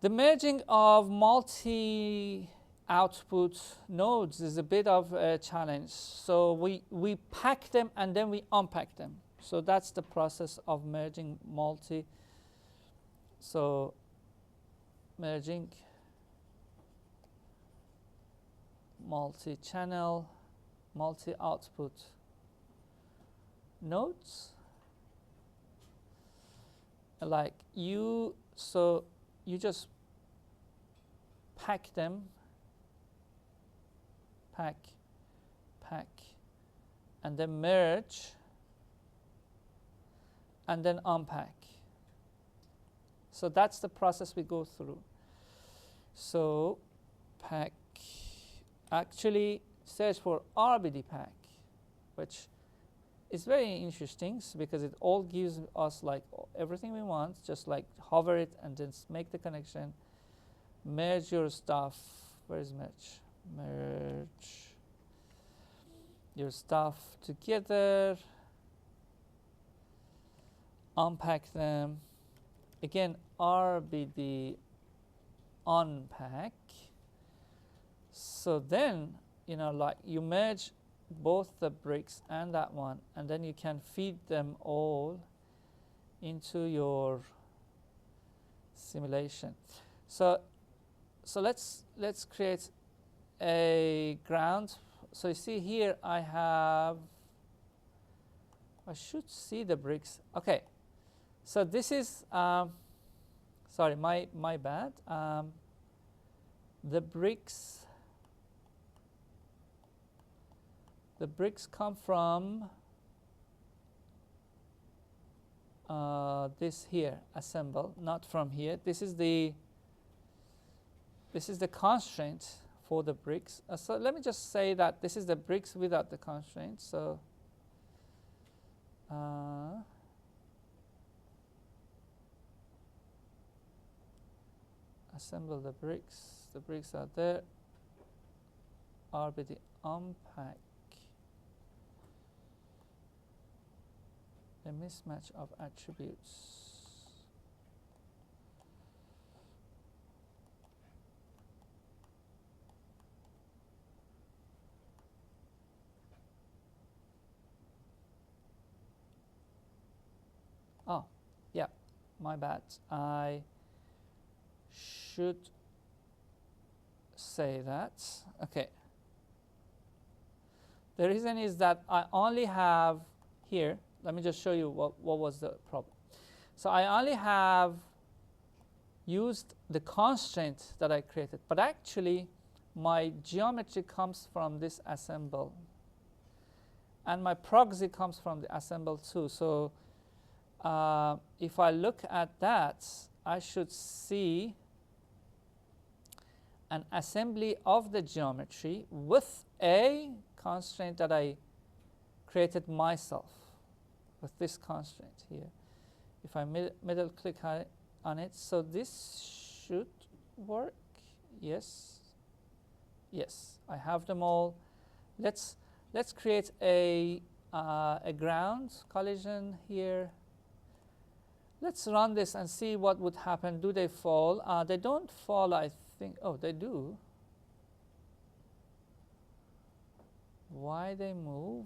The merging of multi output nodes is a bit of a challenge. So we pack them and then we unpack them. So that's the process of merging multi. So merging multi-channel, multi-output nodes. Like so you just pack them, pack, and then merge, and then unpack. So that's the process we go through. So pack, actually search for RBD pack, which is very interesting because it all gives us like everything we want, just like hover it and then make the connection. Merge your stuff. Where is merge? Merge your stuff together. Unpack them. Again, RBD unpack. So then, like you merge both the bricks and that one, and then you can feed them all into your simulation. So let's create a ground. So you see here I should see the bricks. Okay, so this is sorry, my bad. The bricks come from this here, assemble, not from here. This is the constraint for the bricks. So let me just say that this is the bricks without the constraint. So assemble the bricks. The bricks are there. RBD unpack. A mismatch of attributes. Oh, yeah, my bad. I should say that. Okay. The reason is that I only have here, let me just show you what was the problem. So I only have used the constraint that I created, but actually my geometry comes from this assemble. And my proxy comes from the assemble too. So if I look at that, I should see an assembly of the geometry with a constraint that I created myself with this constraint here. If I middle click on it, so this should work. Yes, yes, I have them all. Let's create a ground collision here. Let's run this and see what would happen. Do they fall? They don't fall, I think. Oh, they do. Why they move?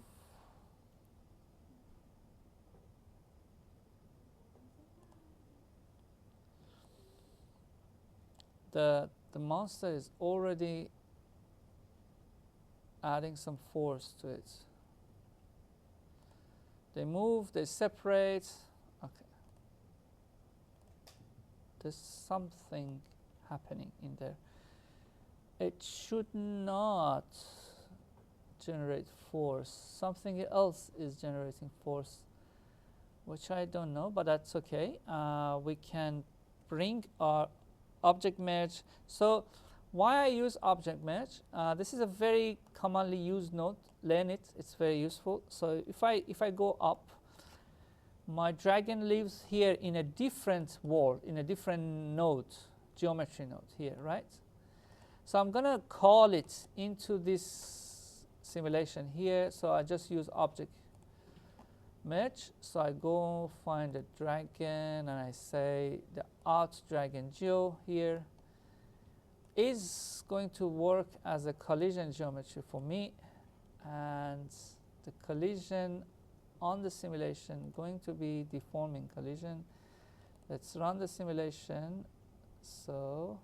The monster is already adding some force to it. They move, they separate. Okay. There's something happening in there. It should not generate force. Something else is generating force, which I don't know, but that's okay. We can bring our object merge. So why I use object merge? This is a very commonly used node. Learn it. It's very useful. So if I go up, my dragon lives here in a different world, in a different node, geometry node here, right? So I'm going to call it into this simulation here. So I just use object merge. So I go find the dragon and I say the out dragon geo here. is going to work as a collision geometry for me, and the collision on the simulation going to be deforming collision. Let's run the simulation. So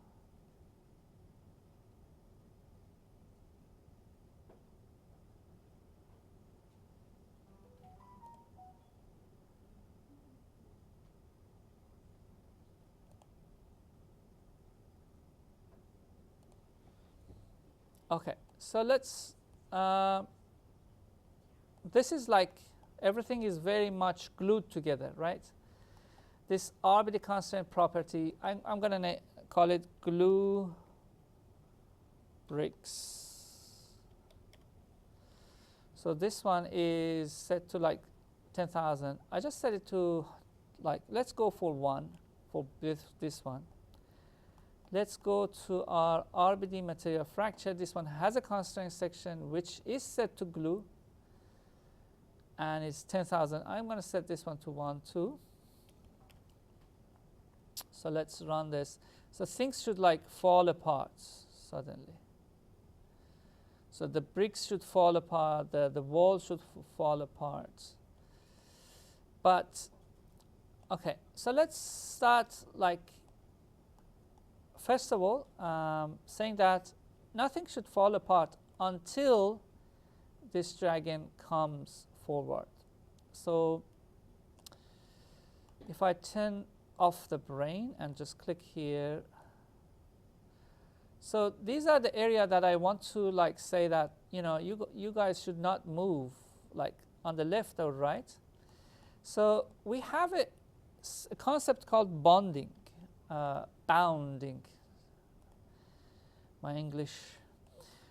okay, so let's this is like everything is very much glued together, right? This RBD constraint property, I'm going to call it glue bricks. So this one is set to like 10,000. I just set it to like, let's go for one, for this one. Let's go to our RBD material fracture. This one has a constraint section which is set to glue, and it's 10,000. I'm going to set this one to 1, 2. So let's run this. So things should like fall apart suddenly. So the bricks should fall apart, the wall should fall apart. But, okay, so let's start like, first of all, saying that nothing should fall apart until this dragon comes forward. So if I turn off the brain and just click here, so these are the area that I want to like say that, you know, you guys should not move like on the left or right. So we have a concept called bonding, bounding, my English.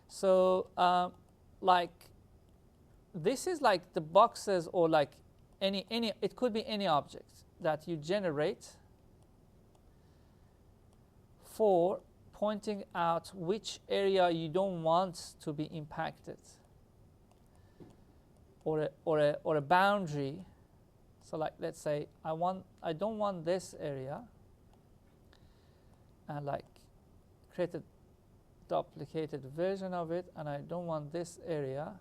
So like this is like the boxes, or like any it could be any object that you generate for pointing out which area you don't want to be impacted, or a boundary. So like, let's say I don't want this area, and like create a duplicated version of it, and I don't want this area.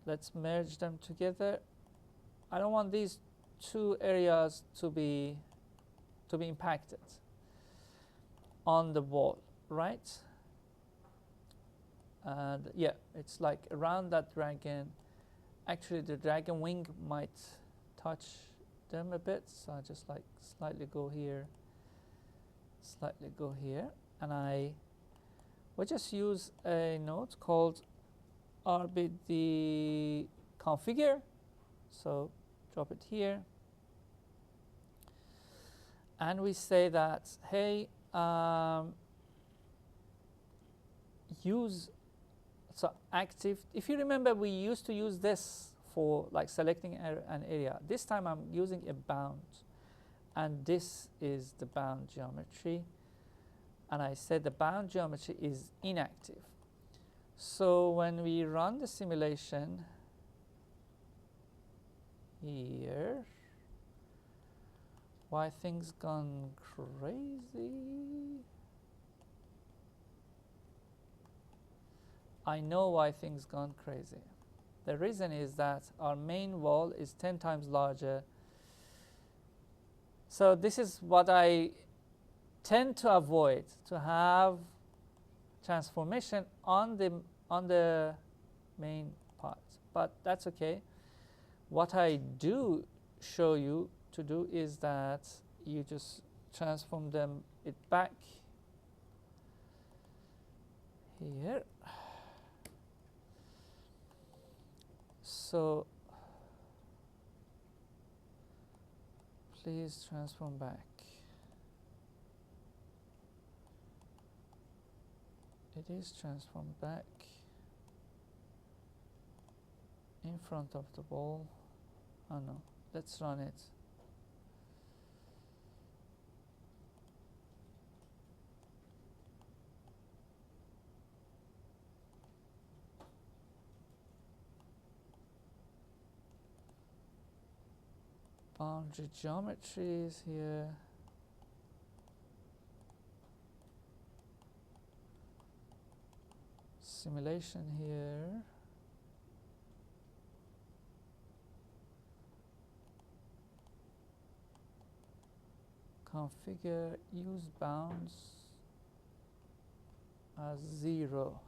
Let's merge them together. I don't want these two areas to be impacted on the wall, right? And yeah, it's like around that dragon. Actually, the dragon wing might touch them a bit, so I just like slightly go here, and we just use a node called RBD configure. So drop it here, and we say that, hey, use so active. If you remember, we used to use this for like selecting an area. This time I'm using a bound, and this is the bound geometry, and I said the bound geometry is inactive. So when we run the simulation here, why things gone crazy? I know why things gone crazy. The reason is that our main wall is 10 times larger. So this is what I tend to avoid, to have transformation on the main part. But that's okay. What I do show you to do is that you just transform it back here. So please transform back. It is transformed back in front of the wall. Oh no, let's run it. Boundary geometry is here. simulation here. Configure use bounds as 0.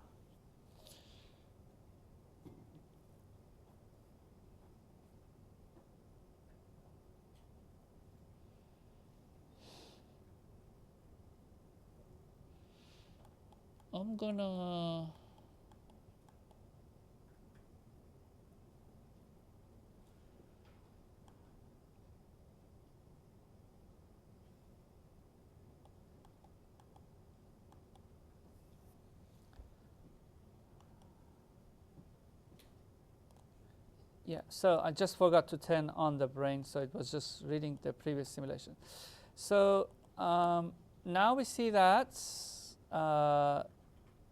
I'm gonna yeah, so I just forgot to turn on the brain, so it was just reading the previous simulation. So now we see that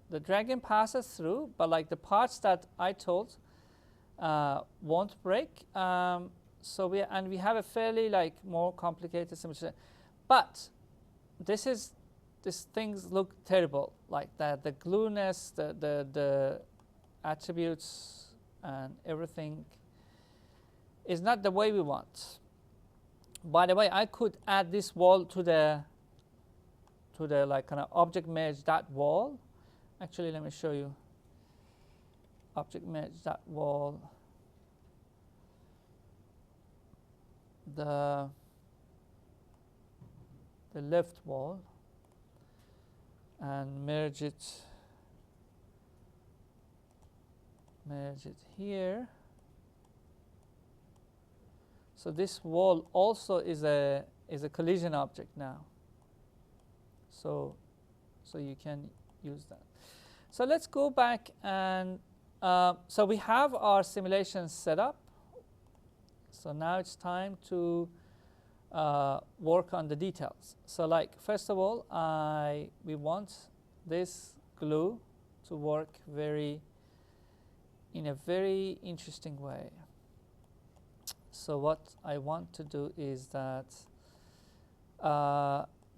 the dragon passes through, but like the parts that I told won't break. So we have a fairly like more complicated simulation, but these things look terrible, like that the glueness, the attributes and everything is not the way we want. By the way, I could add this wall to the like kind of object merge that wall. Actually, let me show you. Object merge that wall. The left wall, and merge it here. So this wall also is a collision object now. So you can use that. So let's go back and so we have our simulation set up. So now it's time to work on the details. So like first of all, we want this glue to work in a very interesting way. So what I want to do is that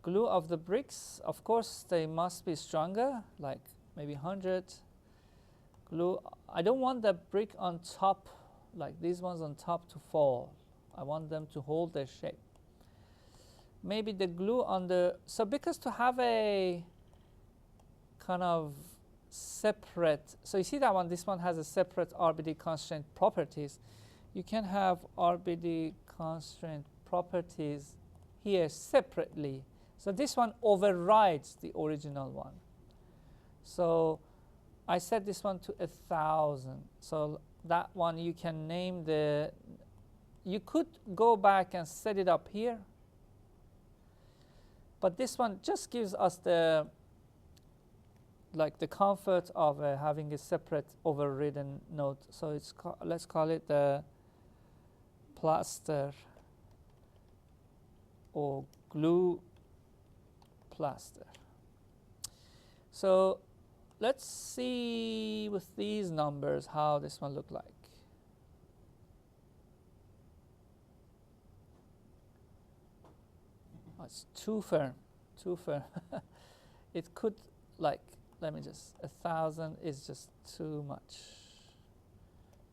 glue of the bricks, of course, they must be stronger, like maybe 100. Glue, I don't want the brick on top, like these ones on top, to fall. I want them to hold their shape. Maybe the glue on the, so because to have a kind of separate, so you see that one, this one has a separate RBD constraint properties. You can have RBD constraint properties here separately. So this one overrides the original one. So I set this one to 1,000. So that one you can name the, you could go back and set it up here. But this one just gives us the, like the comfort of having a separate overridden node. So it's let's call it the plaster or glue plaster. So let's see with these numbers how this one look like. Oh, it's too firm, too firm. It could, like, let me just, 1,000 is just too much.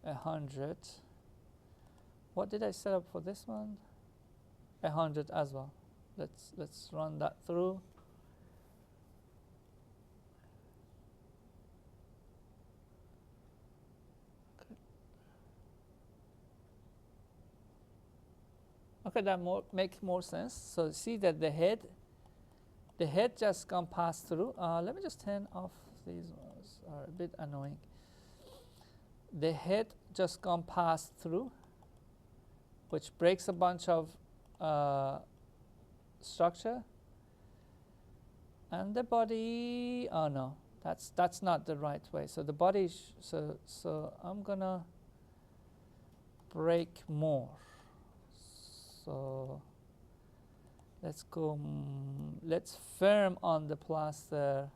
100. What did I set up for this one? 100 as well. Let's run that through. Okay, that make more sense. So see that the head just gone past through. Let me just turn off these ones, are a bit annoying. The head just gone past through, which breaks a bunch of structure. And the body, oh no, that's not the right way. So the body, so I'm gonna break more. So let's go, let's firm on the plaster,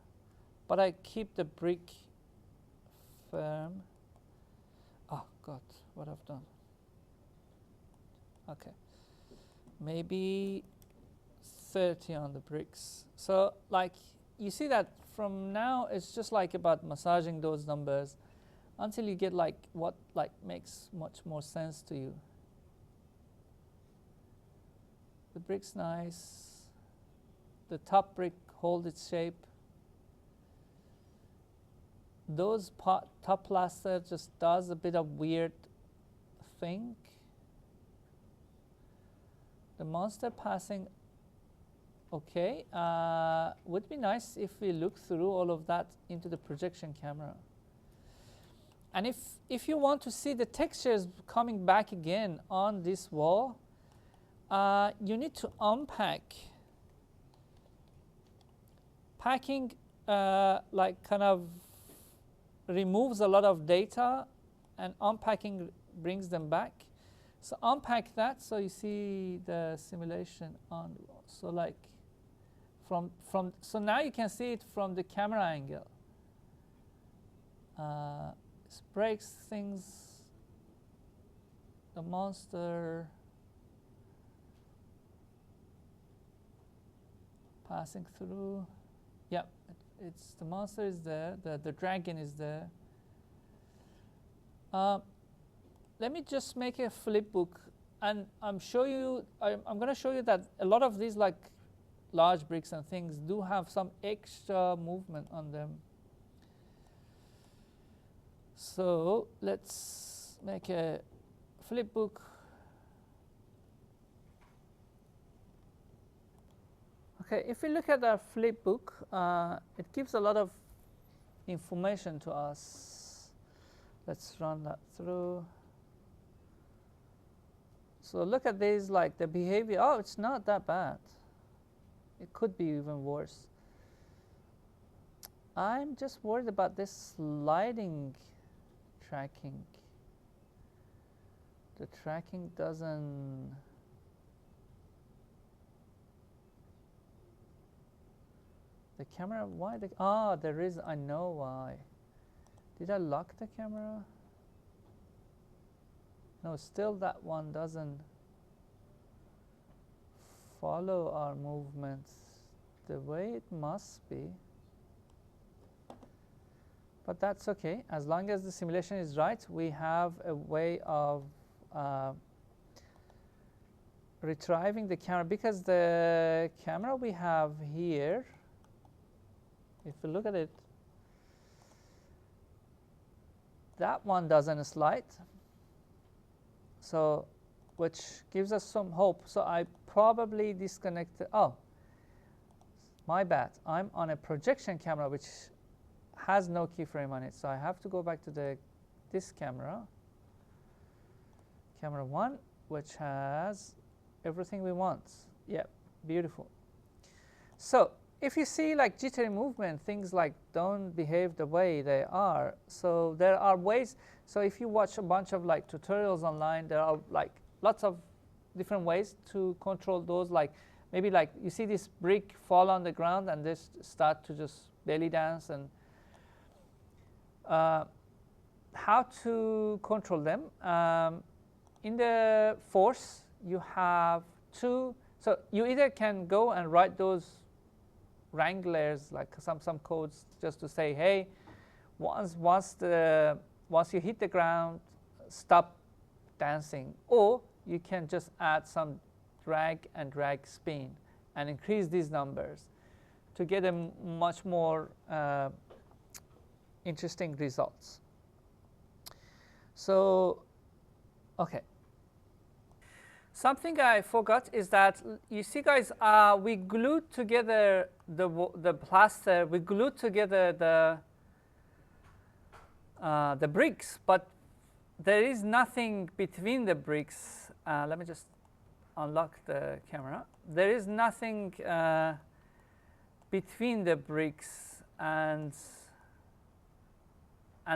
but I keep the brick firm. Oh God, what I've done. Okay, maybe 30 on the bricks. So like you see that from now it's just like about massaging those numbers until you get like what like makes much more sense to you. The brick's nice. The top brick hold its shape. Those top plaster just does a bit of weird thing. The monster passing, okay. Would be nice if we look through all of that into the projection camera. And if you want to see the textures coming back again on this wall, you need to unpack. Packing like kind of removes a lot of data, and unpacking brings them back. So unpack that so you see the simulation on. So like so now you can see it from the camera angle. This breaks things. The monster passing through. Yeah, it's the monster is there. The dragon is there. Let me just make a flip book, and I'm going to show you that a lot of these like large bricks and things do have some extra movement on them. So let's make a flip book. Okay, if we look at our flip book, it gives a lot of information to us. Let's run that through. So look at these, like the behavior. Oh, it's not that bad. It could be even worse. I'm just worried about this sliding tracking. The tracking doesn't. The camera, why the, there is, I know why. Did I lock the camera? No, still that one doesn't follow our movements the way it must be. But that's okay. As long as the simulation is right, we have a way of retrieving the camera, because the camera we have here, if you look at it, that one doesn't slide. So, which gives us some hope. So I probably disconnected. Oh, my bad. I'm on a projection camera which has no keyframe on it. So I have to go back to this camera, camera 1, which has everything we want. Yeah, beautiful. So if you see like jittery movement, things like don't behave the way they are. So there are ways. So if you watch a bunch of like tutorials online, there are like lots of different ways to control those. Like maybe like you see this brick fall on the ground and this start to just belly dance, and how to control them. In the force, you have two. So you either can go and write those wranglers, like some codes, just to say, hey, once you hit the ground, stop dancing. Or you can just add some drag and drag spin and increase these numbers to get a much more interesting results. So, okay. Something I forgot is that, you see guys, we glued together the plaster, we glued together the bricks, but there is nothing between the bricks. Let me just unlock the camera. There is nothing between the bricks and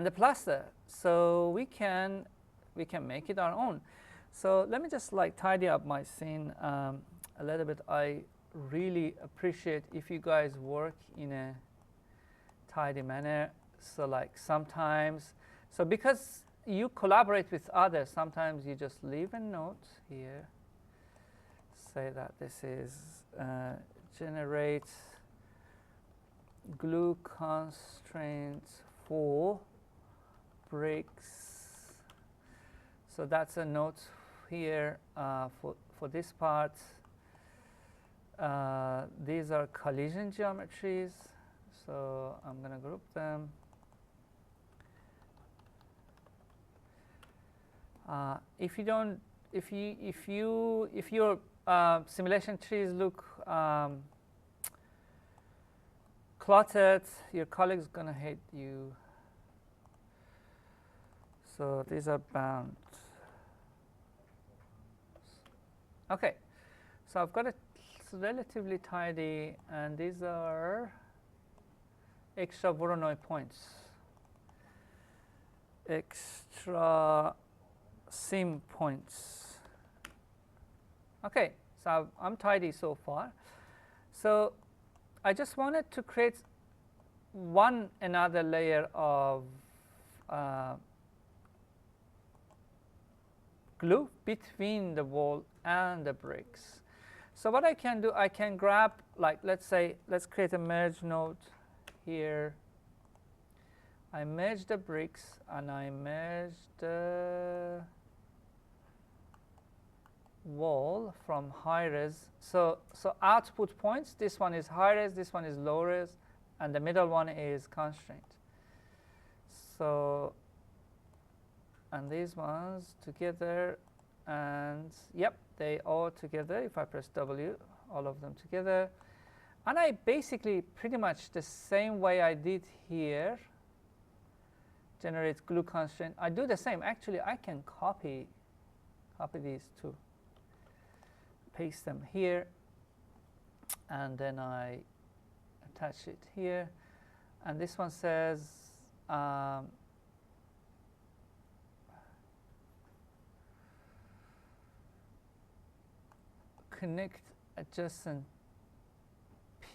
the plaster, so we can make it our own. So let me just like tidy up my scene a little bit. I really appreciate if you guys work in a tidy manner. So like sometimes, so because you collaborate with others, sometimes you just leave a note here, say that this is generate glue constraints for bricks. So that's a note here for this part. These are collision geometries, so I'm going to group them. If your simulation trees look cluttered, your colleague's going to hate you. So these are bound. Okay, so I've got it relatively tidy, and these are extra Voronoi points, extra sim points. Okay, so I'm tidy so far. So I just wanted to create another layer of glue between the wall and the bricks. So what I can do, I can grab, like, let's create a merge node here. I merge the bricks and I merge the wall from high res. So output points, this one is high res, this one is low res, and the middle one is constraint. So, and these ones together, and yep, they all together. If I press W, all of them together. And I basically pretty much the same way I did here, generate glue constraint. I do the same. Actually, I can copy these two, paste them here, and then I attach it here. And this one says connect adjacent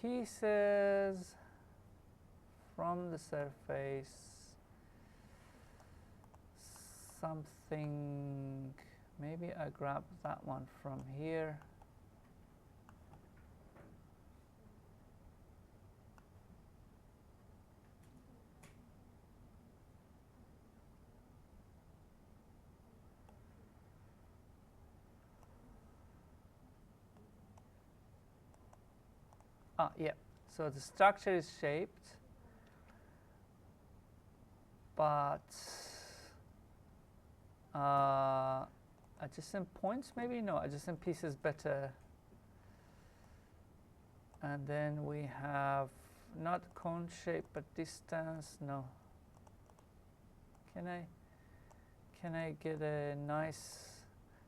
pieces from the surface. Something, maybe I grab that one from here. Yeah, so the structure is shaped, but adjacent points, maybe? No, adjacent pieces better. And then we have not cone shape, but distance. No. Can I get a nice?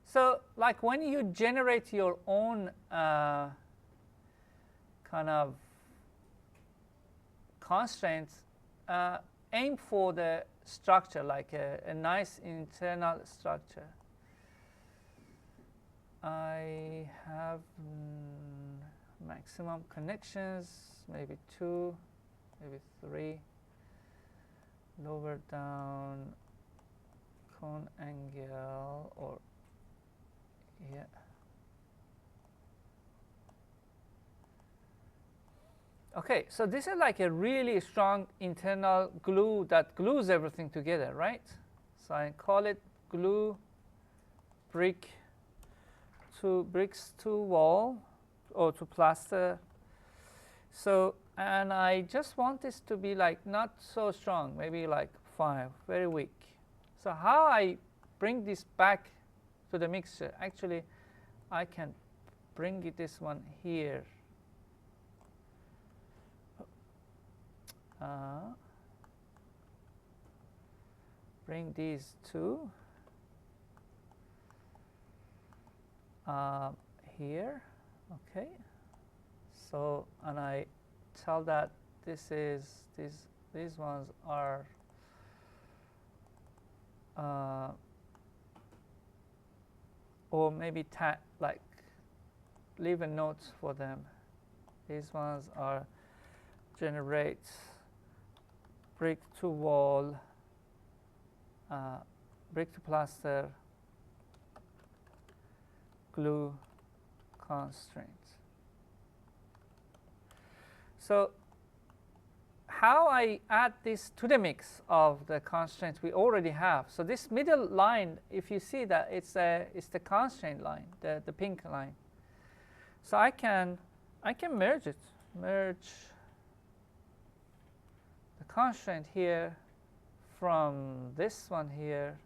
So like when you generate your own kind of constraints, aim for the structure, like a nice internal structure. I have maximum connections, maybe 2, maybe 3. Lower down cone angle, or yeah. Okay, so this is like a really strong internal glue that glues everything together, right? So I call it glue bricks to wall or to plaster. So, and I just want this to be like not so strong, maybe like 5, very weak. So how I bring this back to the mixture? Actually, I can bring this one here. Bring these two here, okay. So, and I tell that this is these ones are or maybe like leave a note for them. These ones are generate brick to wall, brick to plaster, glue constraint. So how I add this to the mix of the constraints we already have. So this middle line, if you see that, it's the constraint line, the pink line. So I can merge it, merge the constraint here from this one here,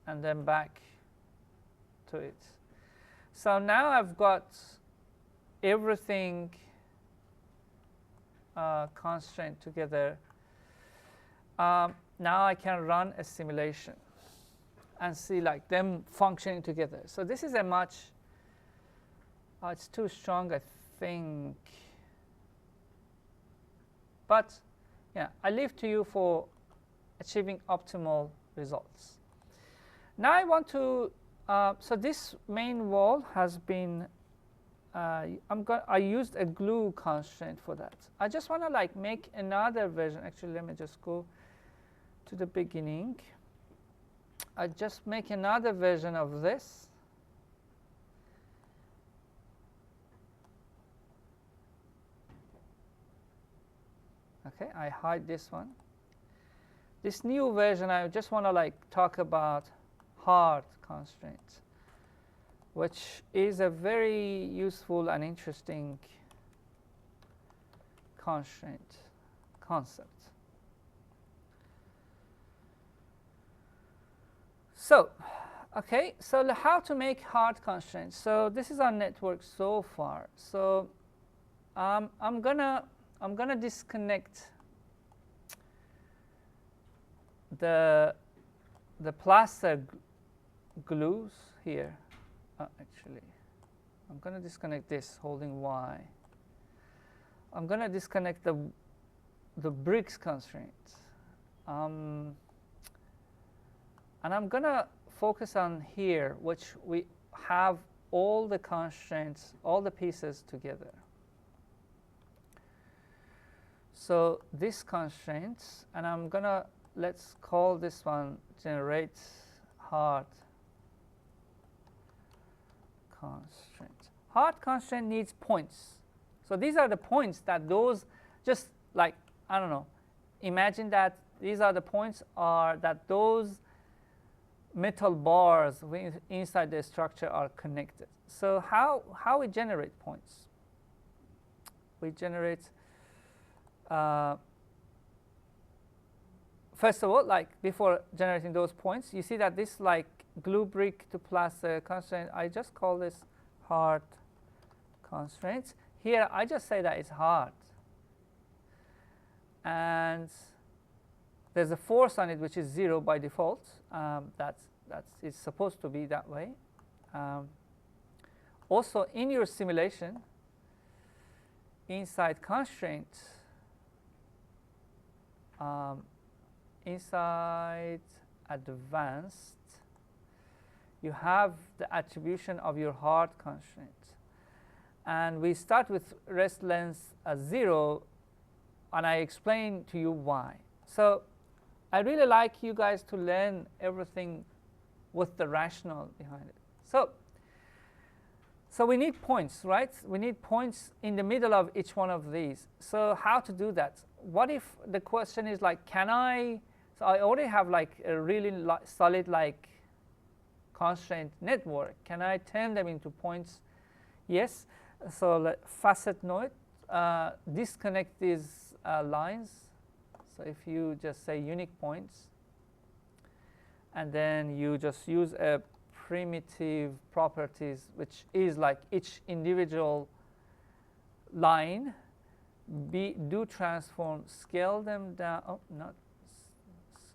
and then back to it. So now I've got everything constraint together. Now I can run a simulation and see like them functioning together. So this is a much, it's too strong, I think. But yeah, I leave to you for achieving optimal results. Now I want to, so this main wall has been, I used a glue constraint for that. I just want to like make another version. Actually, let me just go to the beginning. I just make another version of this. Okay, I hide this one. This new version, I just want to like talk about hard constraints, which is a very useful and interesting constraint concept. So, okay, so how to make hard constraints? So this is our network so far. So I'm gonna disconnect the plaster glues here. Actually, I'm going to disconnect this holding Y. I'm going to disconnect the bricks constraints. And I'm going to focus on here, which we have all the constraints, all the pieces together. So this constraints, and I'm going to, let's call this one generate hard constraint. Hard constraint needs points. So these are the points that those, just like, I don't know, imagine that these are the points are that those metal bars inside the structure are connected. So how we generate points? We generate, first of all, like before generating those points, you see that this like glue brick to plaster constraint, I just call this hard constraints. Here, I just say that it's hard. And there's a force on it, which is 0 by default. It's supposed to be that way. Also, in your simulation, inside constraint, inside advanced, you have the attribution of your hard constraint. And we start with rest length 0, and I explain to you why. So I really like you guys to learn everything with the rationale behind it. So we need points, right? We need points in the middle of each one of these. So how to do that? What if the question is like, can I, so I already have like a really solid like constraint network. Can I turn them into points? Yes. So facet node, disconnect these lines. So if you just say unique points, and then you just use a primitive properties, which is like each individual line, do transform, scale them down. Oh, not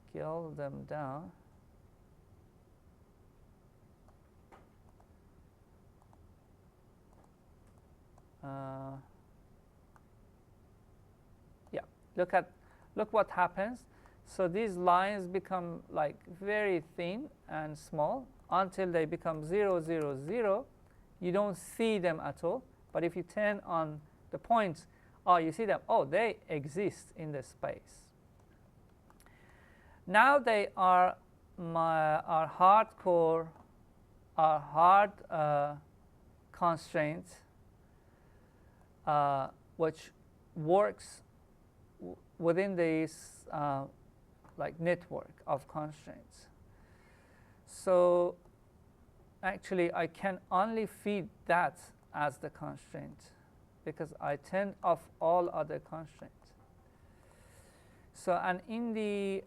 scale them down. Yeah, look what happens. So these lines become like very thin and small until they become 0, 0, 0. You don't see them at all. But if you turn on the points, oh, you see them. Oh, they exist in the space. Now they are our hardcore, our hard constraints, which works within this like network of constraints. So actually, I can only feed that as the constraint because I turned off all other constraints. So, and in the,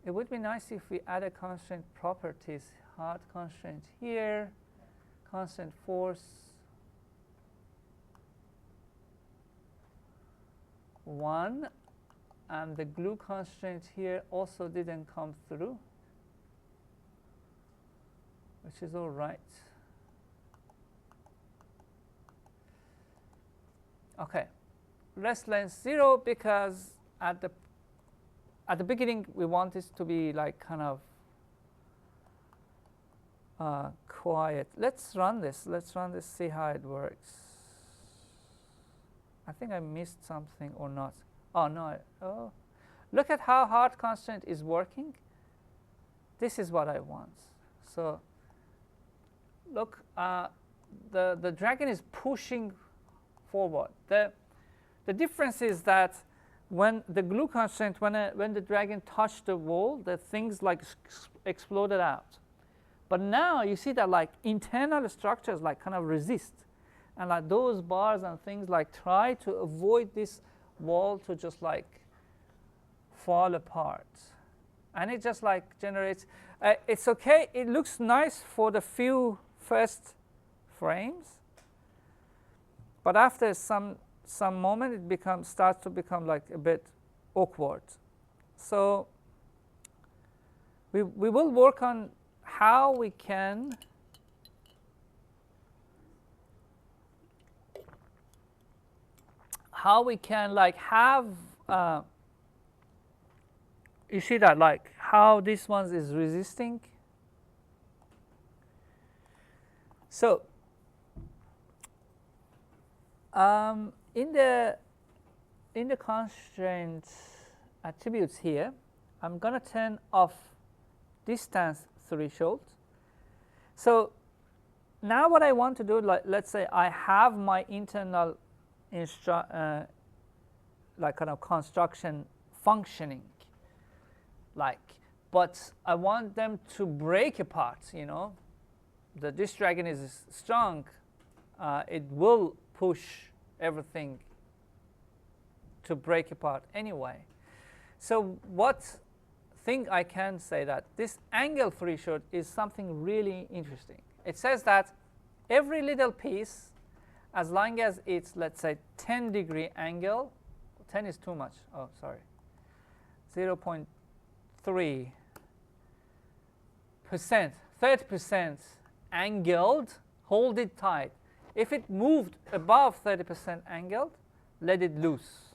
it would be nice if we add a constraint properties, hard constraint here, constant force 1, and the glue constraint here also didn't come through, which is all right. Okay, rest length 0 because at the beginning we want this to be like kind of quiet. Let's run this. Let's run this. See how it works. I think I missed something or not. Oh no! Oh, look at how hard constraint is working. This is what I want. So look, the dragon is pushing forward. The difference is that when the glue constraint, when the dragon touched the wall, the things like exploded out. But now you see that like internal structures like kind of resist, and like those bars and things like try to avoid this wall to just like fall apart, and it just like generates. It's okay. It looks nice for the few first frames, but after some moment it starts to become like a bit awkward. So we will work on how we can like have you see that like how this one is resisting. So in the constraint attributes here, I'm going to turn off distance threshold. So now what I want to do, like let's say I have my internal like kind of construction functioning, like, but I want them to break apart. You know, this dragon is strong. It will push everything to break apart anyway. So what thing I can say that this angle threshold is something really interesting. It says that every little piece, as long as it's, let's say, 10-degree angle, 10 is too much. Oh, sorry. 0.3%, 30% angled, hold it tight. If it moved above 30% angled, let it loose.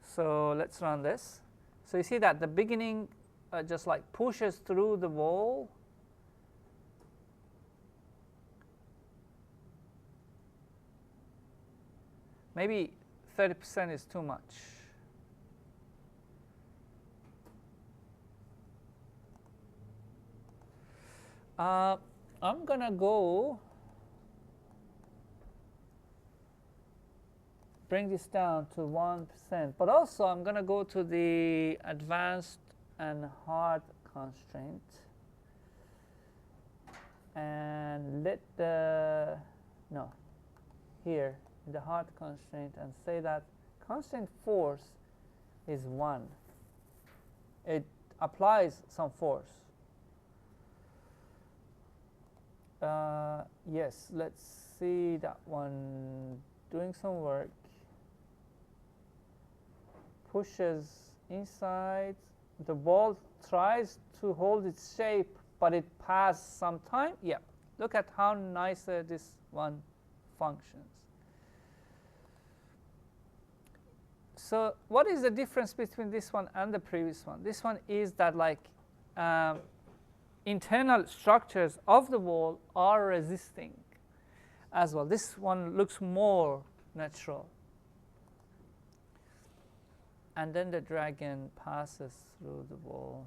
So let's run this. So you see that the beginning just like pushes through the wall. Maybe 30% is too much. I'm going to go bring this down to 1%. But also, I'm going to go to the advanced and hard constraint. And let the, no, here, the hard constraint, and say that constraint force is 1. It applies some force. Yes, let's see that one doing some work. Pushes inside. The ball tries to hold its shape, but it passes some time. Yeah, look at how nice this one functions. So what is the difference between this one and the previous one? This one is that like internal structures of the wall are resisting as well. This one looks more natural. And then the dragon passes through the wall.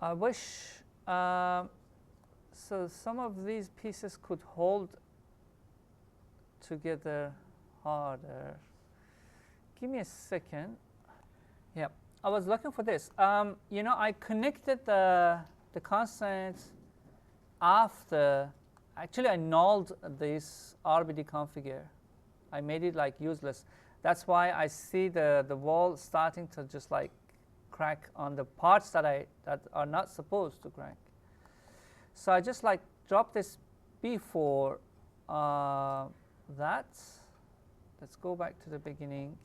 I wish So some of these pieces could hold together harder. Give me a second. Yeah, I was looking for this. You know, I connected the constraints after. Actually, I nulled this RBD configure. I made it like useless. That's why I see the wall starting to just like crack on the parts that are not supposed to crack. So I just like drop this before that. Let's go back to the beginning.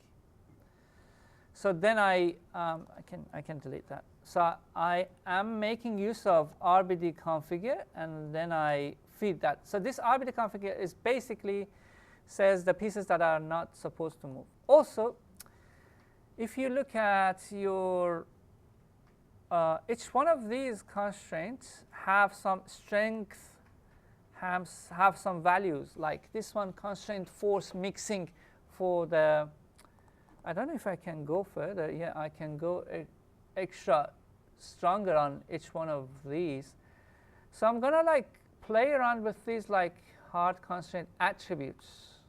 So then I can delete that. So I am making use of RBD configure, and then I feed that. So this RBD configure is basically says the pieces that are not supposed to move. Also, if you look at your each one of these constraints have some strength, have some values. Like this one, constraint force mixing for the. I don't know if I can go further. Yeah, I can go extra stronger on each one of these. So I'm gonna like play around with these like hard constraint attributes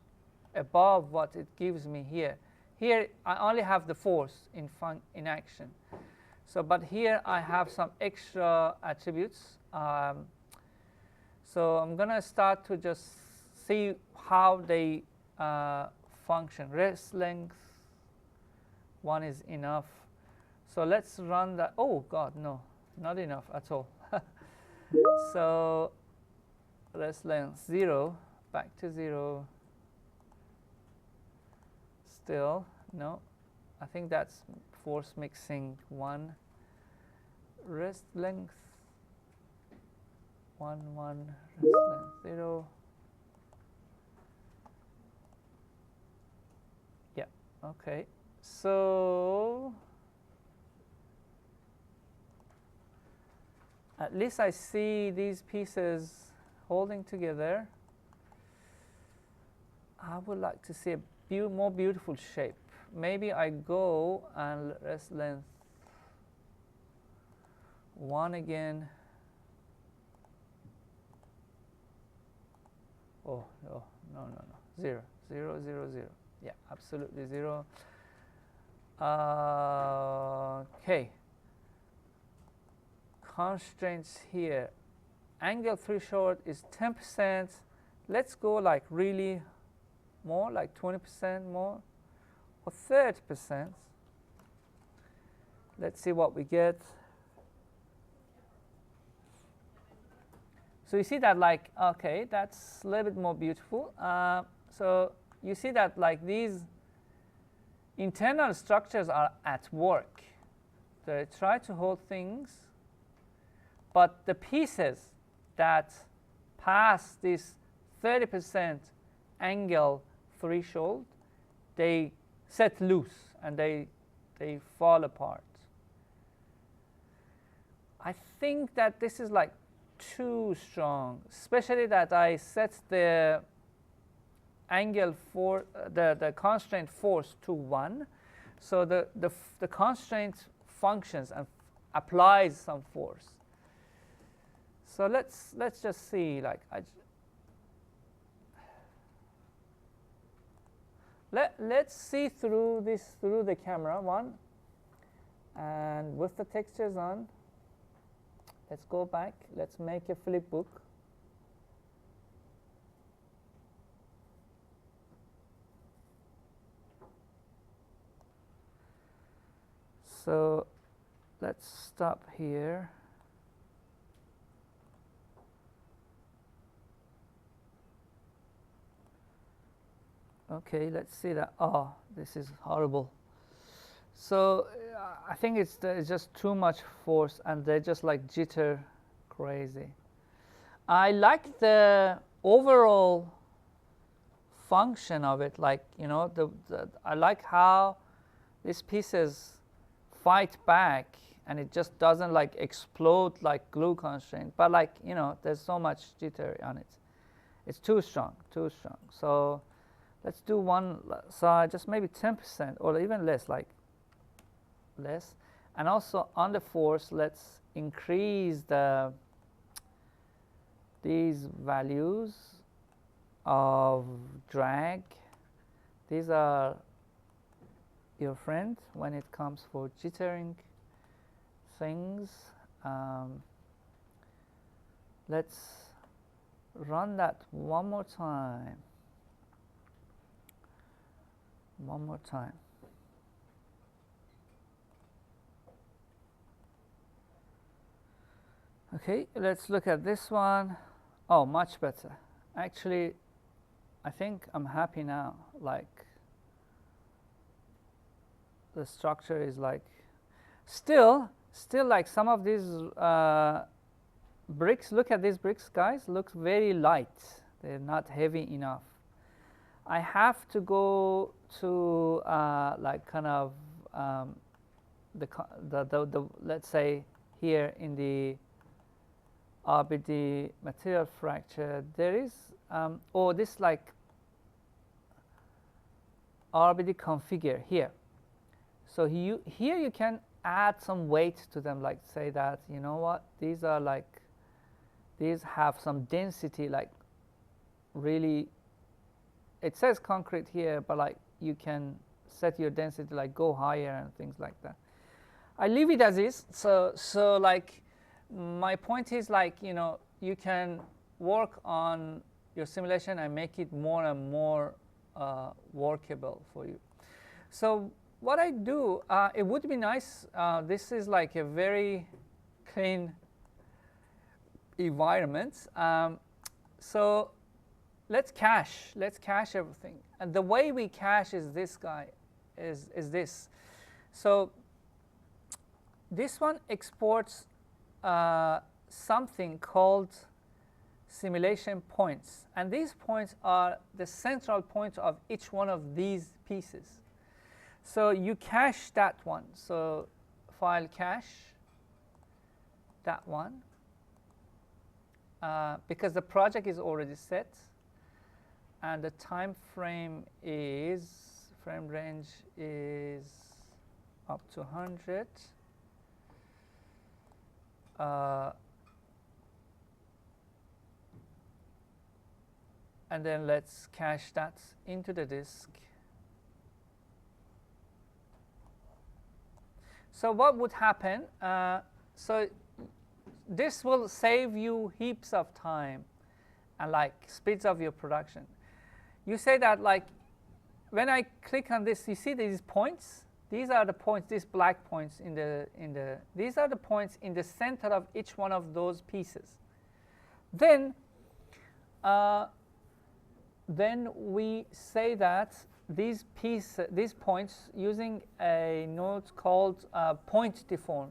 above what it gives me here. Here I only have the force in action. So, but here I have some extra attributes. So I'm gonna start to just see how they function. Rest length, one is enough. So let's run that. Oh God, no, not enough at all. So rest length 0, back to 0. Still, no. I think that's force mixing 1. Rest length 1, 1, rest length 0. Yeah, okay. So at least I see these pieces holding together. I would like to see a more beautiful shape. Maybe I go and rest length 1 again. Oh, no, no, no, no. 0, 0, 0, 0. Yeah, absolutely 0. Okay. Constraints here. Angle threshold is 10%. Let's go like really more, like 20% more, or 30%. Let's see what we get. So you see that like, okay, that's a little bit more beautiful. So you see that like these internal structures are at work. They try to hold things, but the pieces that pass this 30% angle threshold, they set loose and they fall apart. I think that this is like too strong, especially that I set the angle for the constraint force to 1, so the constraint functions and applies some force. So let's just see, like let's see through this through the camera one, and with the textures on. Let's go back. Let's make a flip book. So let's stop here. Okay, let's see that. Oh, this is horrible. So I think it's just too much force, and they just like jitter crazy. I like the overall function of it, like, you know, I like how these pieces fight back, and it just doesn't like explode like glue constraint. But like, you know, there's so much jitter on it. It's too strong, too strong. So let's do one side, just maybe 10% or even less, like less. And also on the force, let's increase the these values of drag, these are your friend when it comes for jittering things. Let's run that one more time. One more time. Okay, let's look at this one. Oh, much better. Actually, I think I'm happy now. Like, the structure is like, still like some of these bricks, look at these bricks, guys, look very light. They're not heavy enough. I have to go to like kind of the let's say here in the RBD material fracture, there is or this like RBD configure here. So here you can add some weight to them, like say that, you know what, these are like, these have some density, like really, it says concrete here, but like you can set your density, like go higher and things like that. I leave it as is. So like my point is, like, you know, you can work on your simulation and make it more and more workable for you. So what I do, it would be nice, this is like a very clean environment. So let's cache everything. And the way we cache is this guy, is this. So this one exports something called simulation points. And these points are the central points of each one of these pieces. So you cache that one. So file cache that one. Because the project is already set. And the time frame is, frame range is up to 100. And then let's cache that into the disk. So what would happen? So this will save you heaps of time and like speeds up your production. You say that, like, when I click on this, you see these points? These are the points, these black points these are the points in the center of each one of those pieces. Then we say that these points using a node called point deform.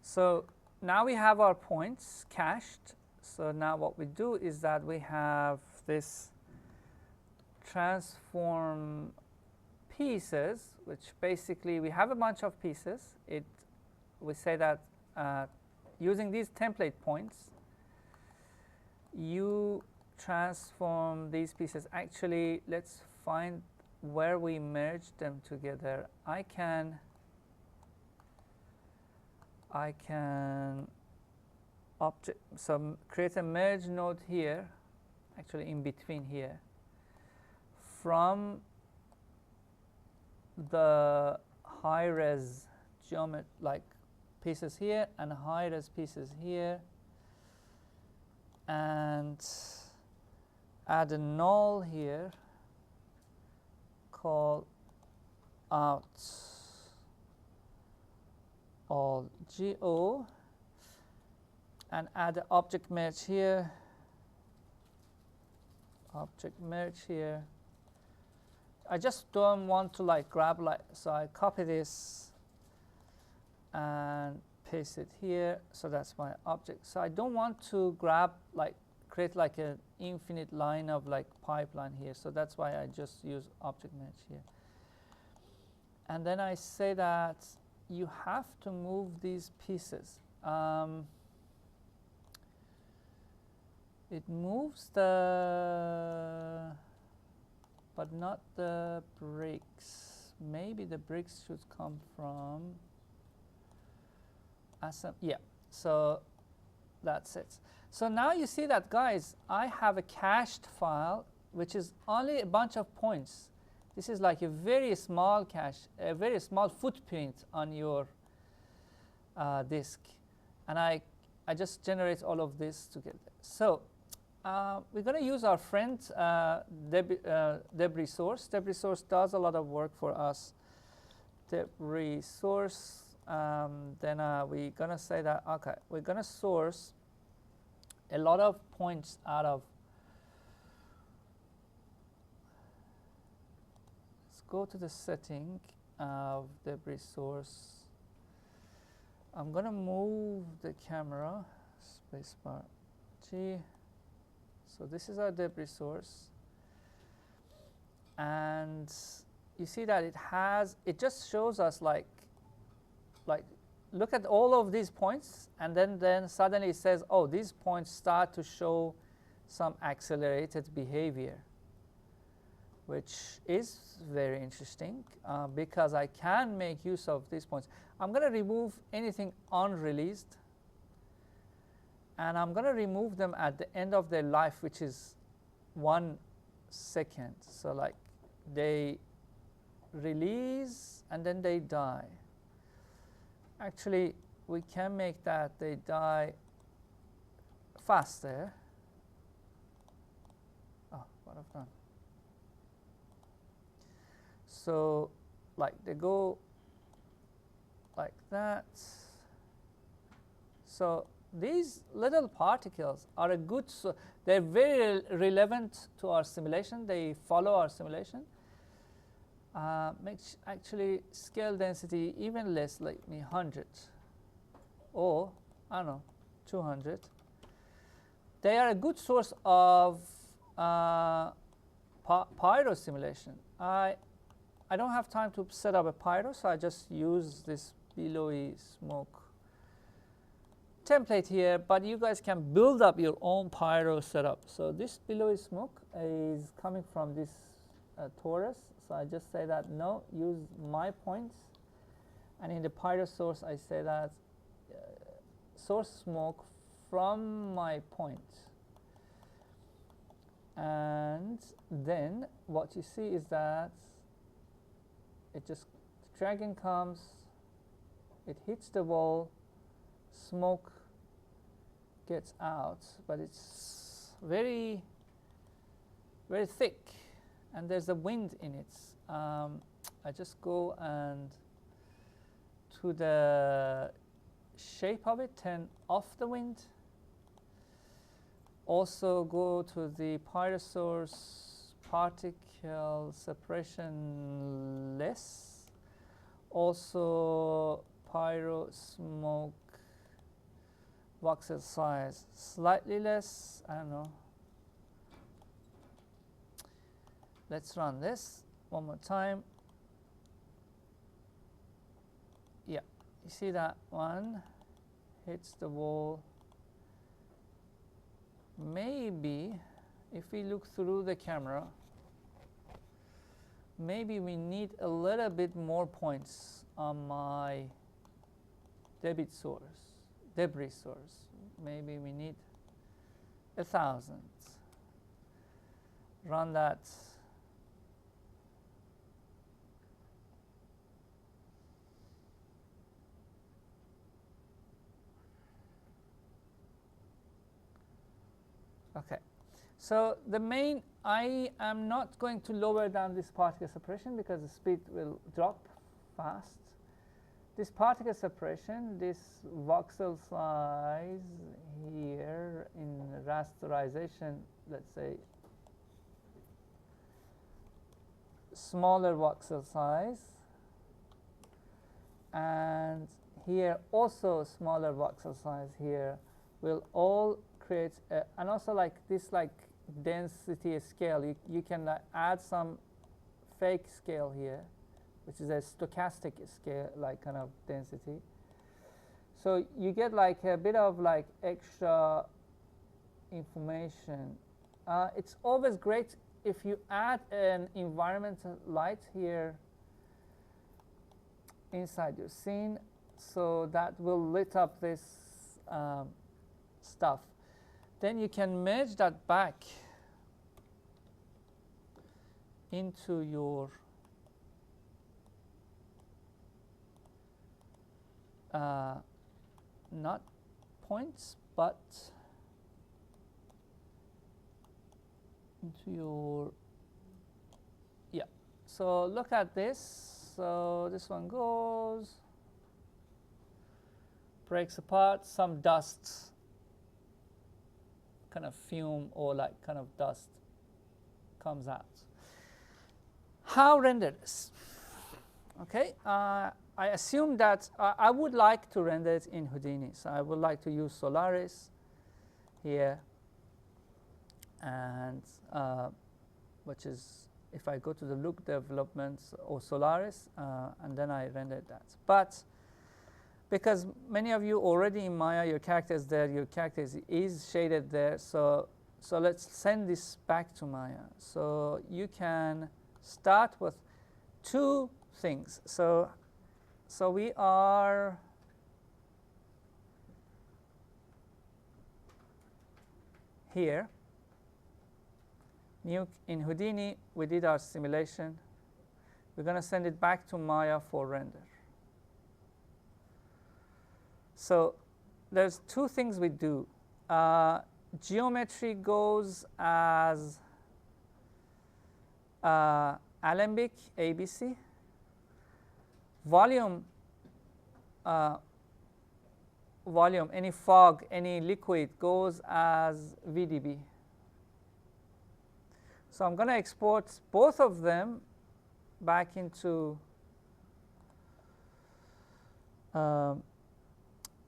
So now we have our points cached. So now what we do is that we have this transform pieces, which basically we have a bunch of pieces. We say that using these template points, you transform these pieces. Actually, let's find where we merge them together. I can create a merge node here, actually in between here, from the high-res geometry, like pieces here and high-res pieces here, and add a null here, call out all GO, and add an object merge here, object merge here. I just don't want to like grab, like, so I copy this and paste it here. So that's my object. So I don't want to grab, like, create like an infinite line of like pipeline here. So that's why I just use object merge here. And then I say that you have to move these pieces. It moves but not the bricks. Maybe the bricks should come from assembly. Yeah. So that's it. So now you see that, guys, I have a cached file which is only a bunch of points. This is like a very small cache, a very small footprint on your disk. And I just generate all of this together. So we're going to use our friend debris source. Debris source does a lot of work for us. Debris source. Then we're going to say that, OK, we're going to source a lot of points out of. Let's go to the setting of debris source. I'm going to move the camera, spacebar G. So this is our debris source. And you see that it just shows us like look at all of these points, and then suddenly it says, oh, these points start to show some accelerated behavior, which is very interesting because I can make use of these points. I'm going to remove anything unreleased, and I'm going to remove them at the end of their life, which is 1 second. So like they release and then they die. Actually, we can make that they die faster. Oh, what I've done. So like they go like that. So these little particles are a good, they're very relevant to our simulation. They follow our simulation. Makes actually scale density even less, like 100 or I don't know, 200. They are a good source of pyro simulation. I don't have time to set up a pyro, so I just use this billowy smoke template here, but you guys can build up your own pyro setup. So this billowy smoke is coming from this torus. So I just say that no, use my points. And in the pyro source, I say that source smoke from my point. And then what you see is that it just, dragon comes, it hits the wall, smoke gets out, but it's very, very thick, and there's a wind in it. I just go and to the shape of it, turn off the wind. Also go to the pyro source, particle separation less. Also pyro smoke voxel size slightly less. I don't know. Let's run this one more time. Yeah, you see that one hits the wall. Maybe if we look through the camera, maybe we need a little bit more points on my debris source. Maybe we need 1,000. Run that. Okay, so the main, I am not going to lower down this particle separation because the speed will drop fast. This particle separation, this voxel size here in rasterization, let's say smaller voxel size, and here also smaller voxel size here will all create and also like this like density scale. You can add some fake scale here, which is a stochastic scale, like kind of density. So you get like a bit of like extra information. It's always great if you add an environmental light here inside your scene, so that will lit up this stuff. Then you can merge that back into your not points, but into your, yeah. So look at this. So this one goes, breaks apart, some dust, kind of fume or like kind of dust comes out. How render this? Okay, I assume that I would like to render it in Houdini. So I would like to use Solaris here, and which is, if I go to the Nuke developments or Solaris, and then I render that. But because many of you already in Maya, your character is there, your character is shaded there, so let's send this back to Maya. So you can start with two things. So we are here. Nuke in Houdini, we did our simulation. We're going to send it back to Maya for render. So there's two things we do. Geometry goes as Alembic, ABC. Volume, any fog, any liquid goes as VDB. So I'm going to export both of them back into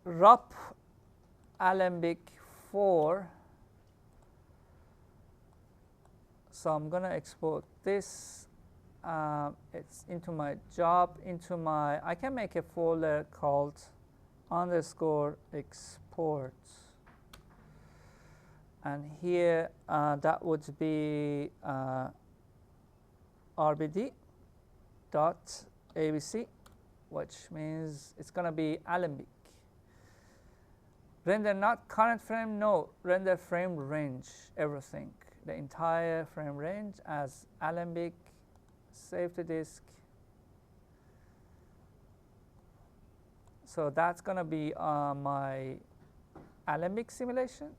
RUP Alembic 4. So I'm going to export this. It's into my job, into my, I can make a folder called _export. And here that would be rbd.abc, which means it's going to be Alembic. Render not current frame, no, render frame range, everything. The entire frame range as Alembic, save to disk. So that's going to be my Alembic simulation.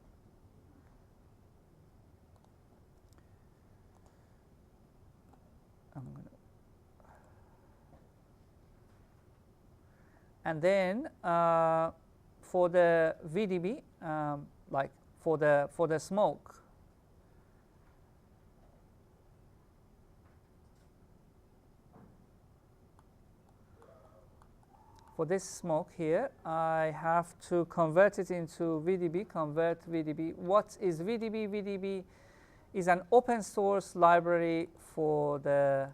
And then for the VDB, like for the smoke, for this smoke here, I have to convert it into VDB, convert VDB. What is VDB? VDB is an open source library for the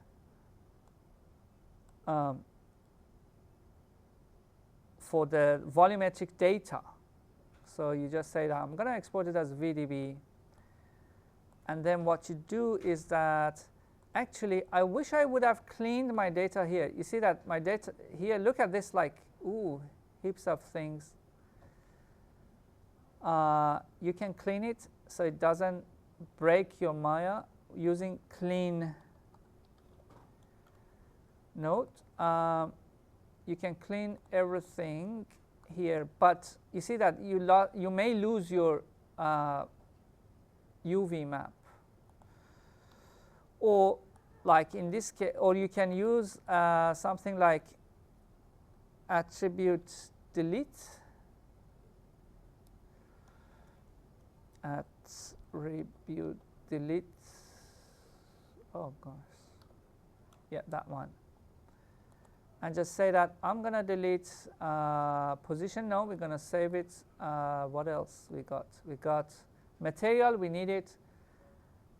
volumetric data. So you just say that I'm going to export it as VDB. And then what you do is that, actually, I wish I would have cleaned my data here. You see that my data here, look at this, like, ooh, heaps of things. You can clean it so it doesn't break your Maya using clean node. You can clean everything here, but you see that you may lose your UV map. Or like in this case, or you can use something like attribute delete. Attribute delete. Oh gosh. Yeah, that one. And just say that I'm going to delete position. No, we're going to save it. What else we got? We got material, we need it.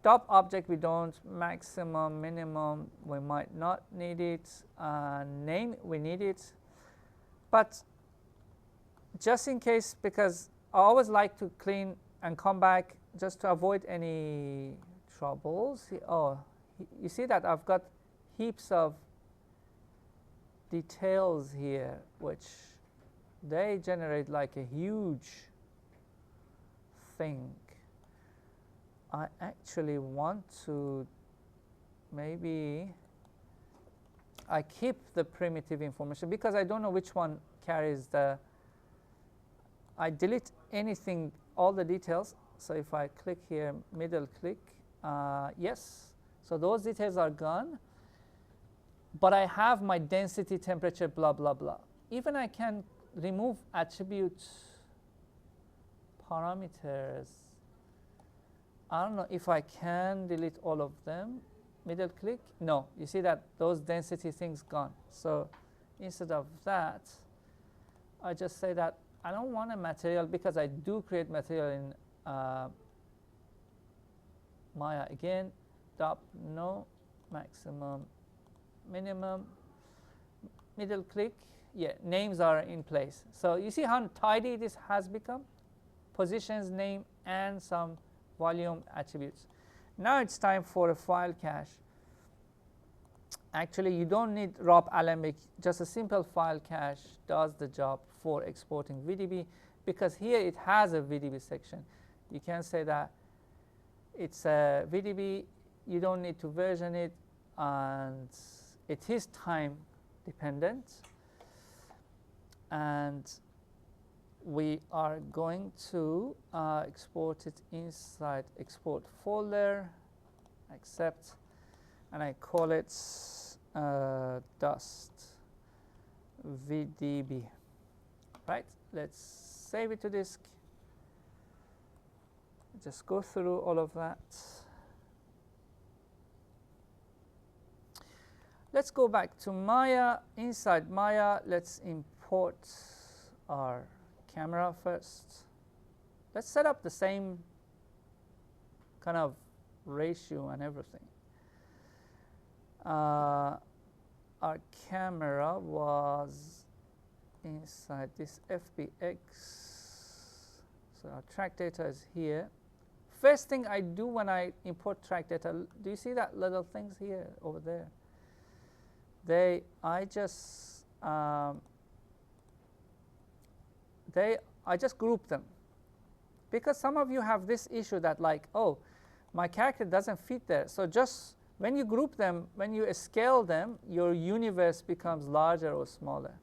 Top object, we don't. Maximum, minimum, we might not need it. Name, we need it. But just in case, because I always like to clean and come back just to avoid any troubles. Oh, you see that I've got heaps of details here, which they generate like a huge think I actually want to, maybe I keep the primitive information because I don't know which one carries the, I delete anything, all the details. So if I click here, middle click, yes. So those details are gone. But I have my density, temperature, blah, blah, blah. Even I can remove attribute parameters. I don't know if I can delete all of them. Middle click, no. You see that those density things gone. So instead of that, I just say that I don't want a material because I do create material in Maya again. Top, no, maximum, minimum, middle click. Yeah, names are in place. So you see how tidy this has become? Positions, name, and some volume attributes. Now it's time for a file cache. Actually, you don't need ROP Alembic. Just a simple file cache does the job for exporting VDB, because here it has a VDB section. You can say that it's a VDB. You don't need to version it, and it is time dependent. And we are going to export it inside export folder, accept, and I call it dust VDB. Right? Let's save it to disk. Just go through all of that. Let's go back to Maya. Inside Maya, let's import our camera first. Let's set up the same kind of ratio and everything. Our camera was inside this FBX. So our track data is here. First thing I do when I import track data, do you see that little things here, over there? I just group them, because some of you have this issue that like, oh, my character doesn't fit there. So just when you group them, when you scale them, your universe becomes larger or smaller.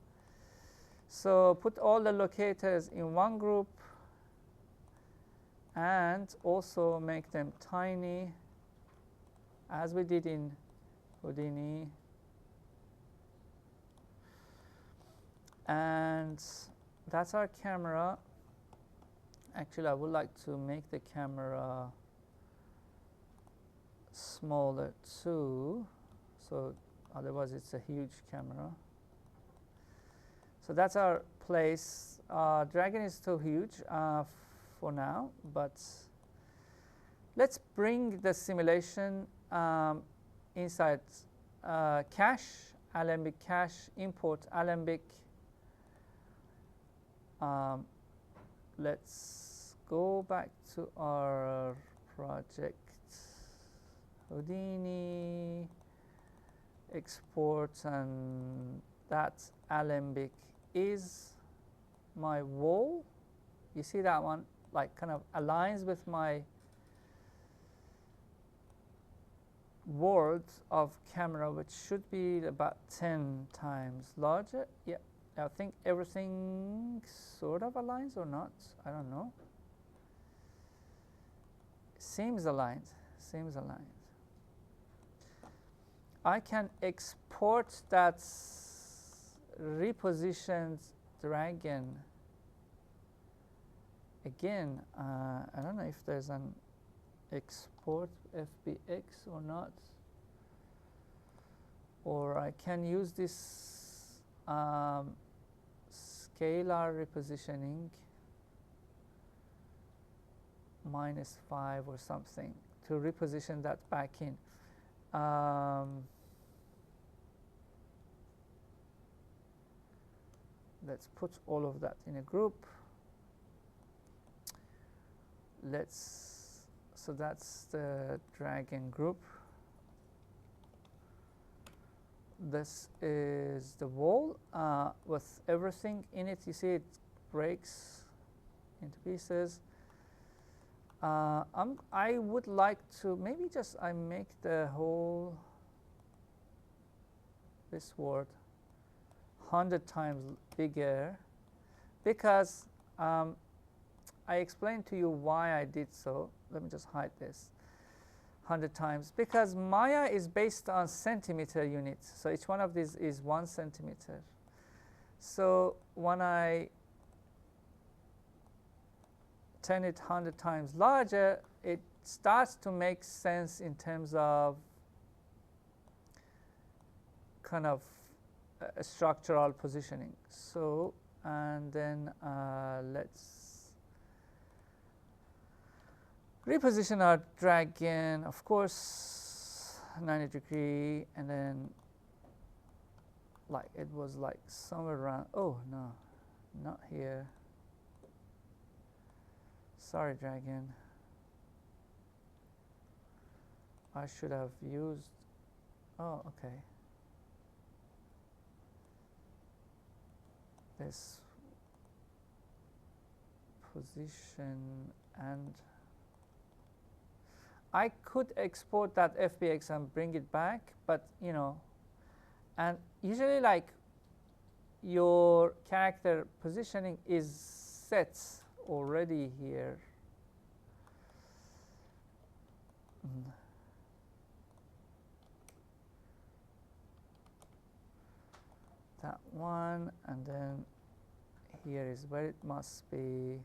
So put all the locators in one group and also make them tiny, as we did in Houdini. And that's our camera. Actually, I would like to make the camera smaller too, so otherwise it's a huge camera. So that's our place. Dragon is too huge for now, but let's bring the simulation inside cache, Alembic cache, import Alembic. Let's go back to our project, Houdini, export, and that Alembic is my wall. You see that one like kind of aligns with my world of camera, which should be about 10 times larger. Yeah. I think everything sort of aligns or not. I don't know. Seems aligned. Seems aligned. I can export that repositioned dragon. Again, I don't know if there's an export FBX or not. Or I can use this scalar repositioning -5 or something to reposition that back in. Let's put all of that in a group. So that's the dragon group. This is the wall with everything in it. You see it breaks into pieces. I would like to maybe just I make the whole this word 100 times bigger, because I explained to you why I did so. Let me just hide this. 100 times, because Maya is based on centimeter units, so each one of these is 1 centimeter. So when I turn it 100 times larger, it starts to make sense in terms of kind of structural positioning. So, and then let's reposition our dragon, of course, 90-degree, and then like it was like somewhere around, oh no, not here. Sorry, dragon. I should have used, oh, okay. This position, and I could export that FBX and bring it back, but you know, and usually like your character positioning is set already here. That one, and then here is where it must be.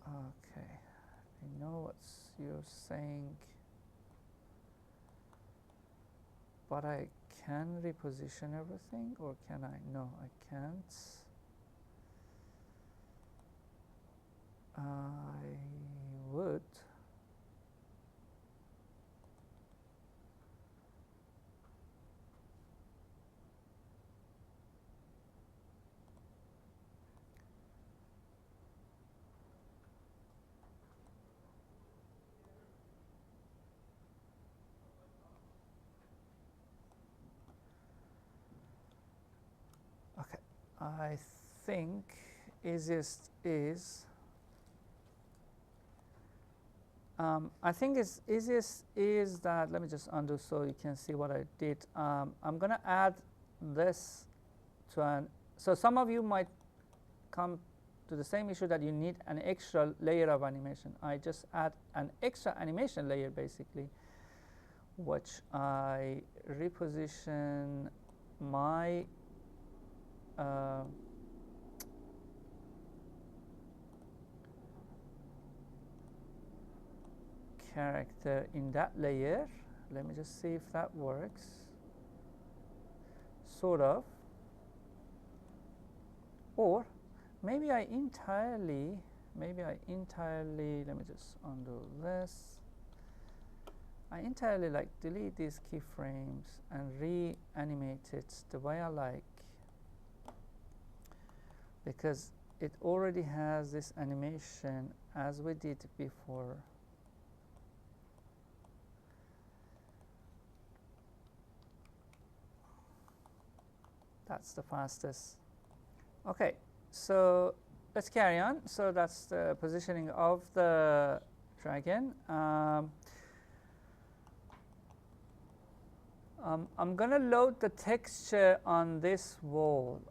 Okay, I know what you're saying, but I can reposition everything, or can I? No, I can't. I would. Okay, I think easiest is easiest is that, let me just undo so you can see what I did. I'm going to add this to an, so some of you might come to the same issue that you need an extra layer of animation. I just add an extra animation layer basically, which I reposition my character in that layer. Let me just see if that works. Sort of. Or maybe I entirely, let me just undo this. I entirely like delete these keyframes and reanimate it the way I like, because it already has this animation as we did before. That's the fastest. Okay, so let's carry on. So that's the positioning of the dragon. I'm going to load the texture on this wall.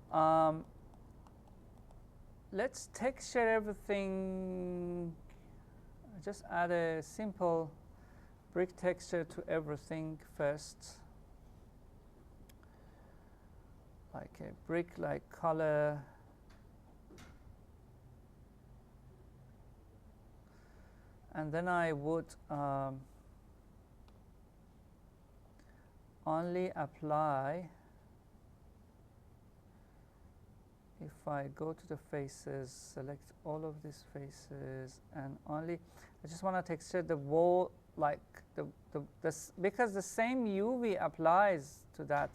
Let's texture everything. Just add a simple brick texture to everything first. Like a brick-like color. And then I would only apply, if I go to the faces, select all of these faces, and only, I just want to texture the wall like this, because the same UV applies to that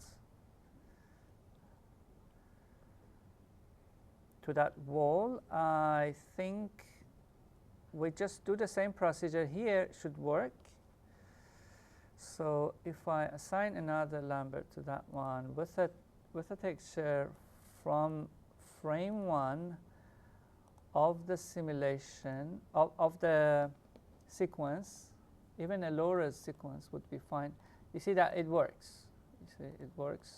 wall. I think we just do the same procedure here, should work. So if I assign another Lambert to that one with a texture from frame 1 of the simulation, of the sequence, even a low-res sequence would be fine. You see that it works. You see it works.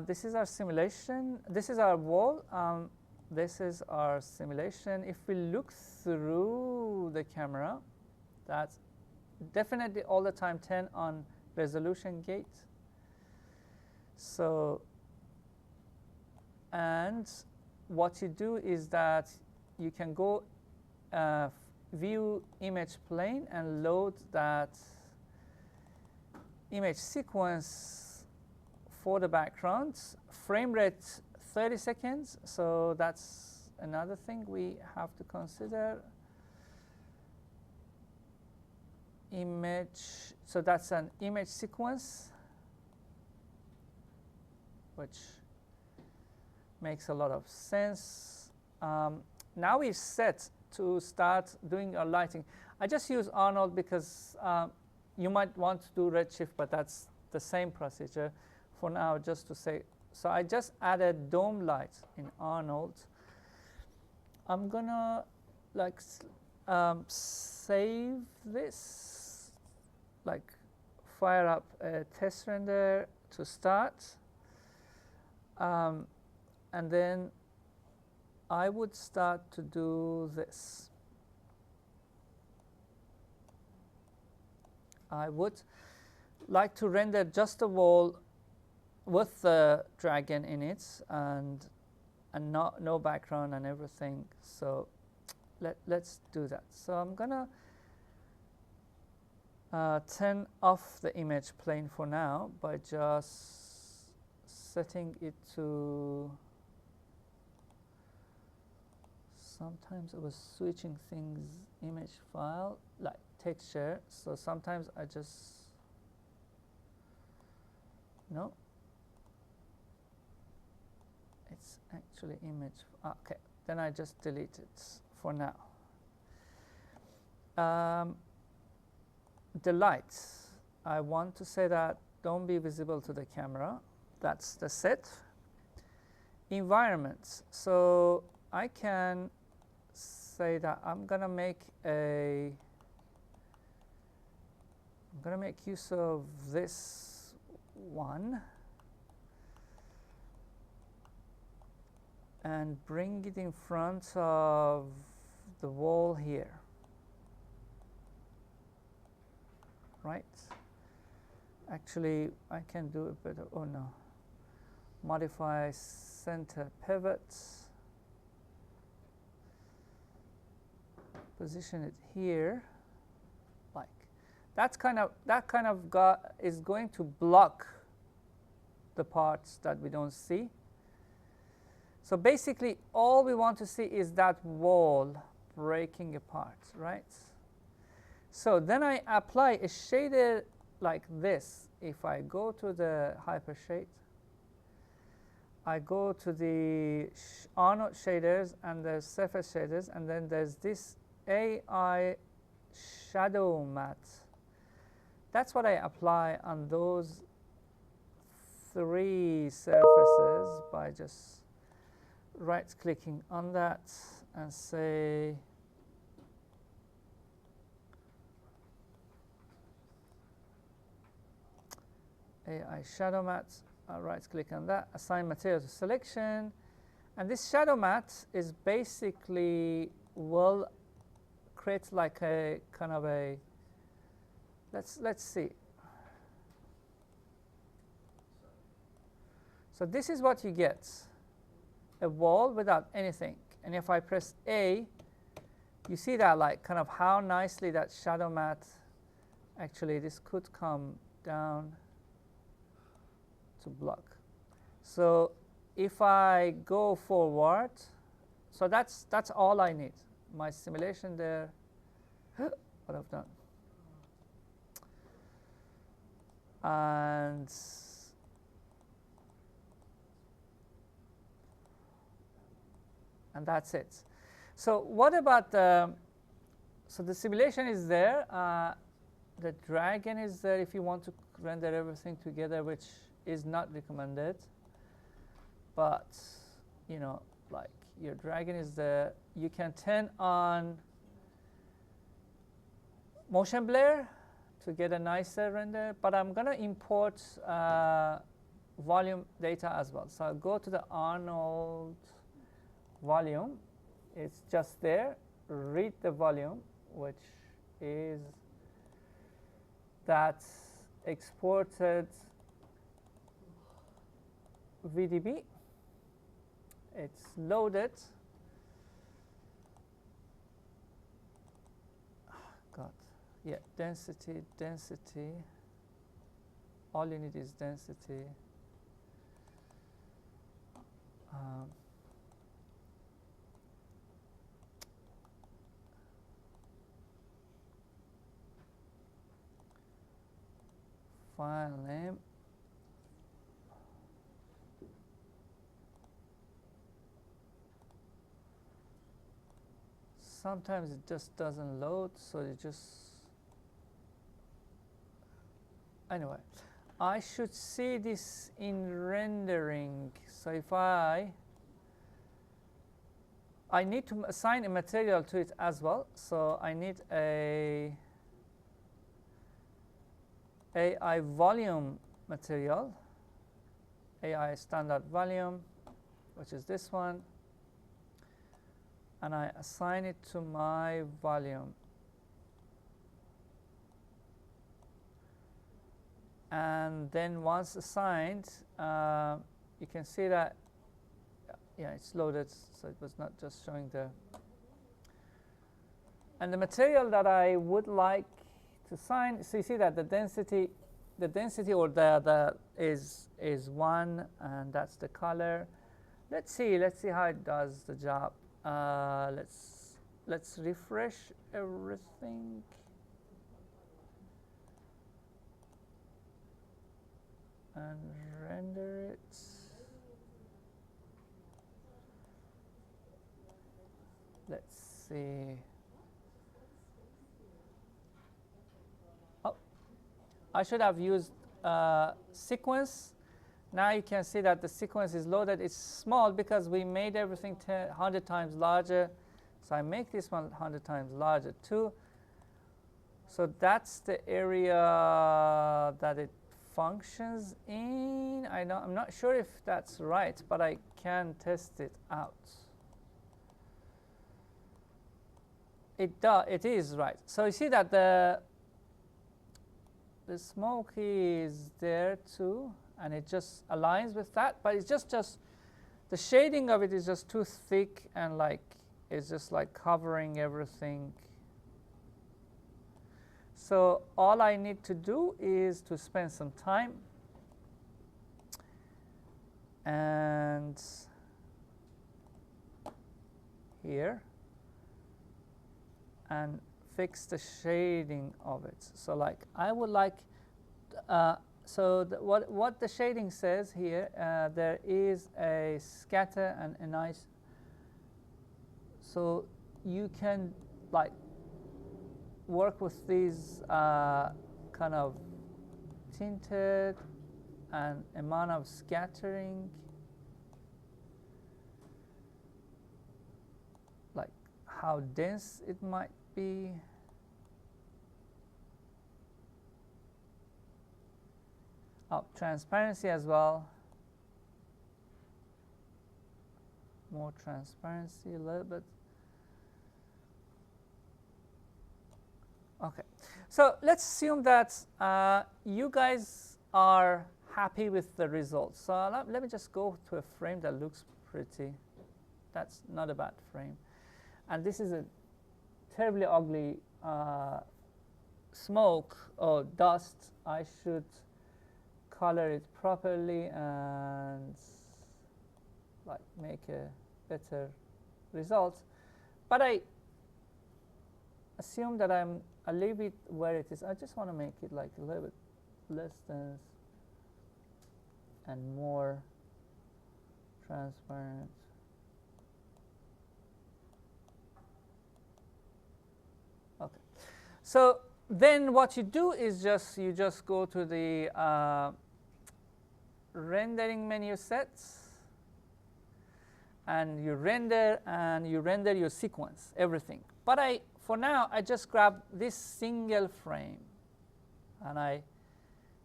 This is our simulation. This is our wall. This is our simulation. If we look through the camera, that's definitely all the time 10 on resolution gate. So, and what you do is that you can go view image plane and load that image sequence for the background. Frame rate 30 seconds, so that's another thing we have to consider. Image, so that's an image sequence, which makes a lot of sense. Now we're set to start doing our lighting. I just use Arnold because you might want to do Redshift, but that's the same procedure for now, just to say. So I just added dome light in Arnold. I'm gonna like save this, like fire up a test render to start, and then I would start to do this. I would like to render just a wall with the dragon in it and no background and everything. So let's do that. So I'm gonna turn off the image plane for now by just setting it to, sometimes I was switching things, image file, like texture. So sometimes I just, no, it's actually image. Okay, then I just delete it for now. The lights, I want to say that don't be visible to the camera. That's the set. Environments. So I can say that I'm gonna make use of this one and bring it in front of the wall here, right? Actually, I can do a bit of, oh no, modify center pivots, position it here, like that kind of is going to block the parts that we don't see. So basically, all we want to see is that wall breaking apart, right? So then I apply a shader like this. If I go to the hypershade, I go to the Arnold shaders and the surface shaders, and then there's this AI shadow matte. That's what I apply on those three surfaces by just right-clicking on that and say AI shadow matte. I'll right-click on that, assign material to selection, and this shadow matte is basically will create like a kind of a, let's see. So this is what you get, a wall without anything. And if I press A, you see that like kind of how nicely that shadow matte, actually this could come down to block. So if I go forward, so that's all I need. My simulation there, what I've done. And that's it. So what about the, so the simulation is there, the dragon is there if you want to render everything together, which is not recommended, but you know, like your dragon is there. You can turn on motion blur to get a nicer render, but I'm going to import volume data as well. So I'll go to the Arnold volume. It's just there. Read the volume, which is that exported VDB. It's loaded. God, yeah, density. All you need is density. File name. Sometimes it just doesn't load, so it just, anyway, I should see this in rendering. So if I need to assign a material to it as well. So I need a AI volume material, AI standard volume, which is this one. And I assign it to my volume. And then once assigned, you can see that, yeah, it's loaded, so it was not just showing the. And the material that I would like to assign, so you see that the density or the is 1, and that's the color. Let's see how it does the job. Let's refresh everything. And render it. Let's see. Oh, I should have used sequence. Now you can see that the sequence is loaded. It's small because we made everything 100 times larger. So I make this one 100 times larger too. So that's the area that it functions in. I'm not sure if that's right, but I can test it out. It is right. So you see that the smoke is there too, and it just aligns with that. But it's just the shading of it is just too thick, and like it's just like covering everything. So all I need to do is to spend some time and here and fix the shading of it. So like I would like, so what the shading says here, there is a scatter and a nice, so you can like work with these kind of tinted and amount of scattering, like how dense it might be. Oh, transparency as well. More transparency a little bit. Okay, so let's assume that you guys are happy with the results. So let me just go to a frame that looks pretty. That's not a bad frame. And this is a terribly ugly smoke or dust. I should color it properly and like make a better result. But I assume that I'll leave it where it is. I just want to make it like a little bit less dense and more transparent. Okay. So then what you do is you just go to the rendering menu sets, and you render your sequence, everything. But for now, I just grab this single frame, and I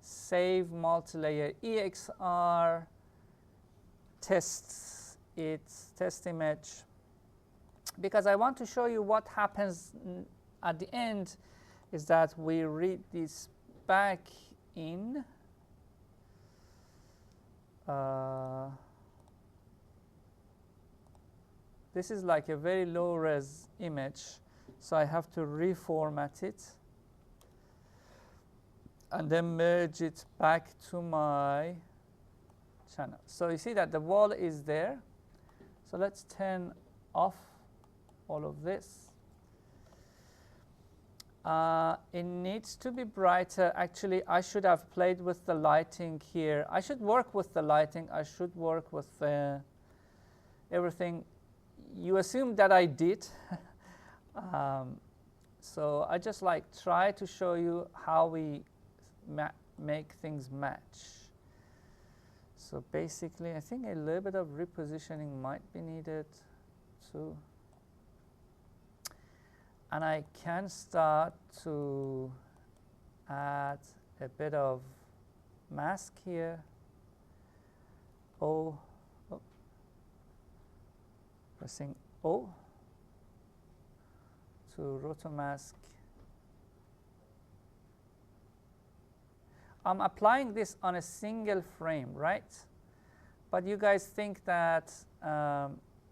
save multi-layer EXR, test image, because I want to show you what happens at the end is that we read this back in. This is like a very low res image, so I have to reformat it and then merge it back to my channel. So you see that the wall is there. So let's turn off all of this. It needs to be brighter. Actually, I should have played with the lighting here. I should work with the lighting. I should work with everything. You assume that I did. So I just like try to show you how we make things match. So basically, I think a little bit of repositioning might be needed too. And I can start to add a bit of mask here. Pressing O to rotomask. I'm applying this on a single frame, right? But you guys think that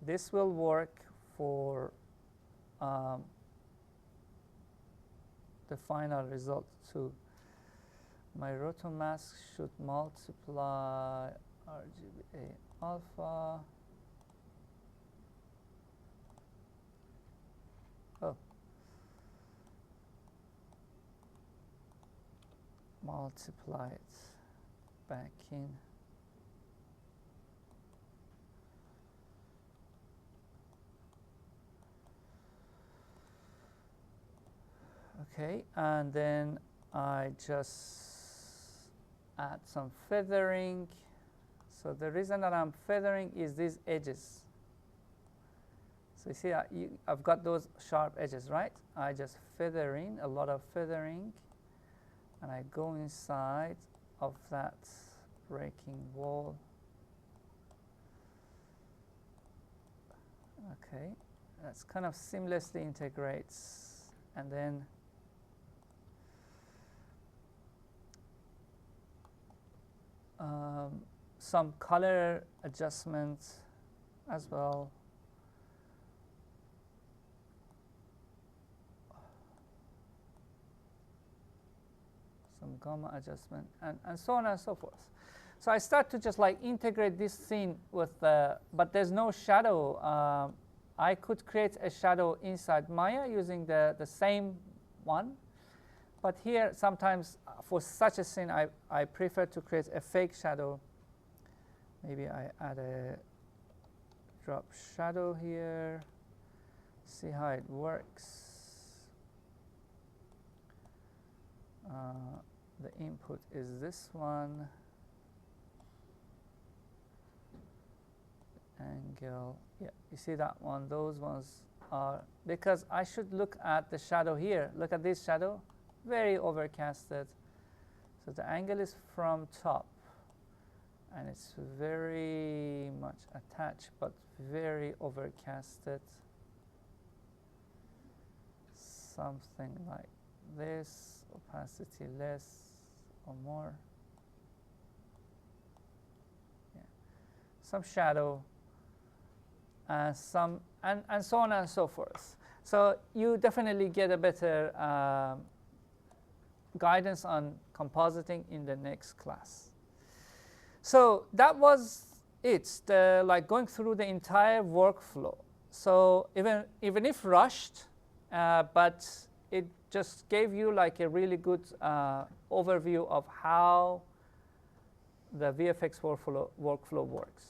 this will work for the final result too. My rotomask should multiply RGBA alpha. Multiply it back in. Okay, and then I just add some feathering. So the reason that I'm feathering is these edges. So you see, I've got those sharp edges, right? I just feather in, a lot of feathering, and I go inside of that breaking wall. Okay, that's kind of seamlessly integrates, and then some color adjustments as well. Some gamma adjustment, and so on and so forth. So I start to just like integrate this scene with the, but there's no shadow. I could create a shadow inside Maya using the same one. But here, sometimes for such a scene, I prefer to create a fake shadow. Maybe I add a drop shadow here. See how it works. The input is this one. Angle, yeah, you see that one? Those ones are, because I should look at the shadow here. Look at this shadow, very overcasted. So the angle is from top, and it's very much attached, but very overcasted. Something like this, opacity less or more. Yeah. Some shadow, and so on and so forth. So you definitely get a better guidance on compositing in the next class. So that was it, like going through the entire workflow. So even if rushed, but it just gave you like a really good overview of how the VFX workflow works.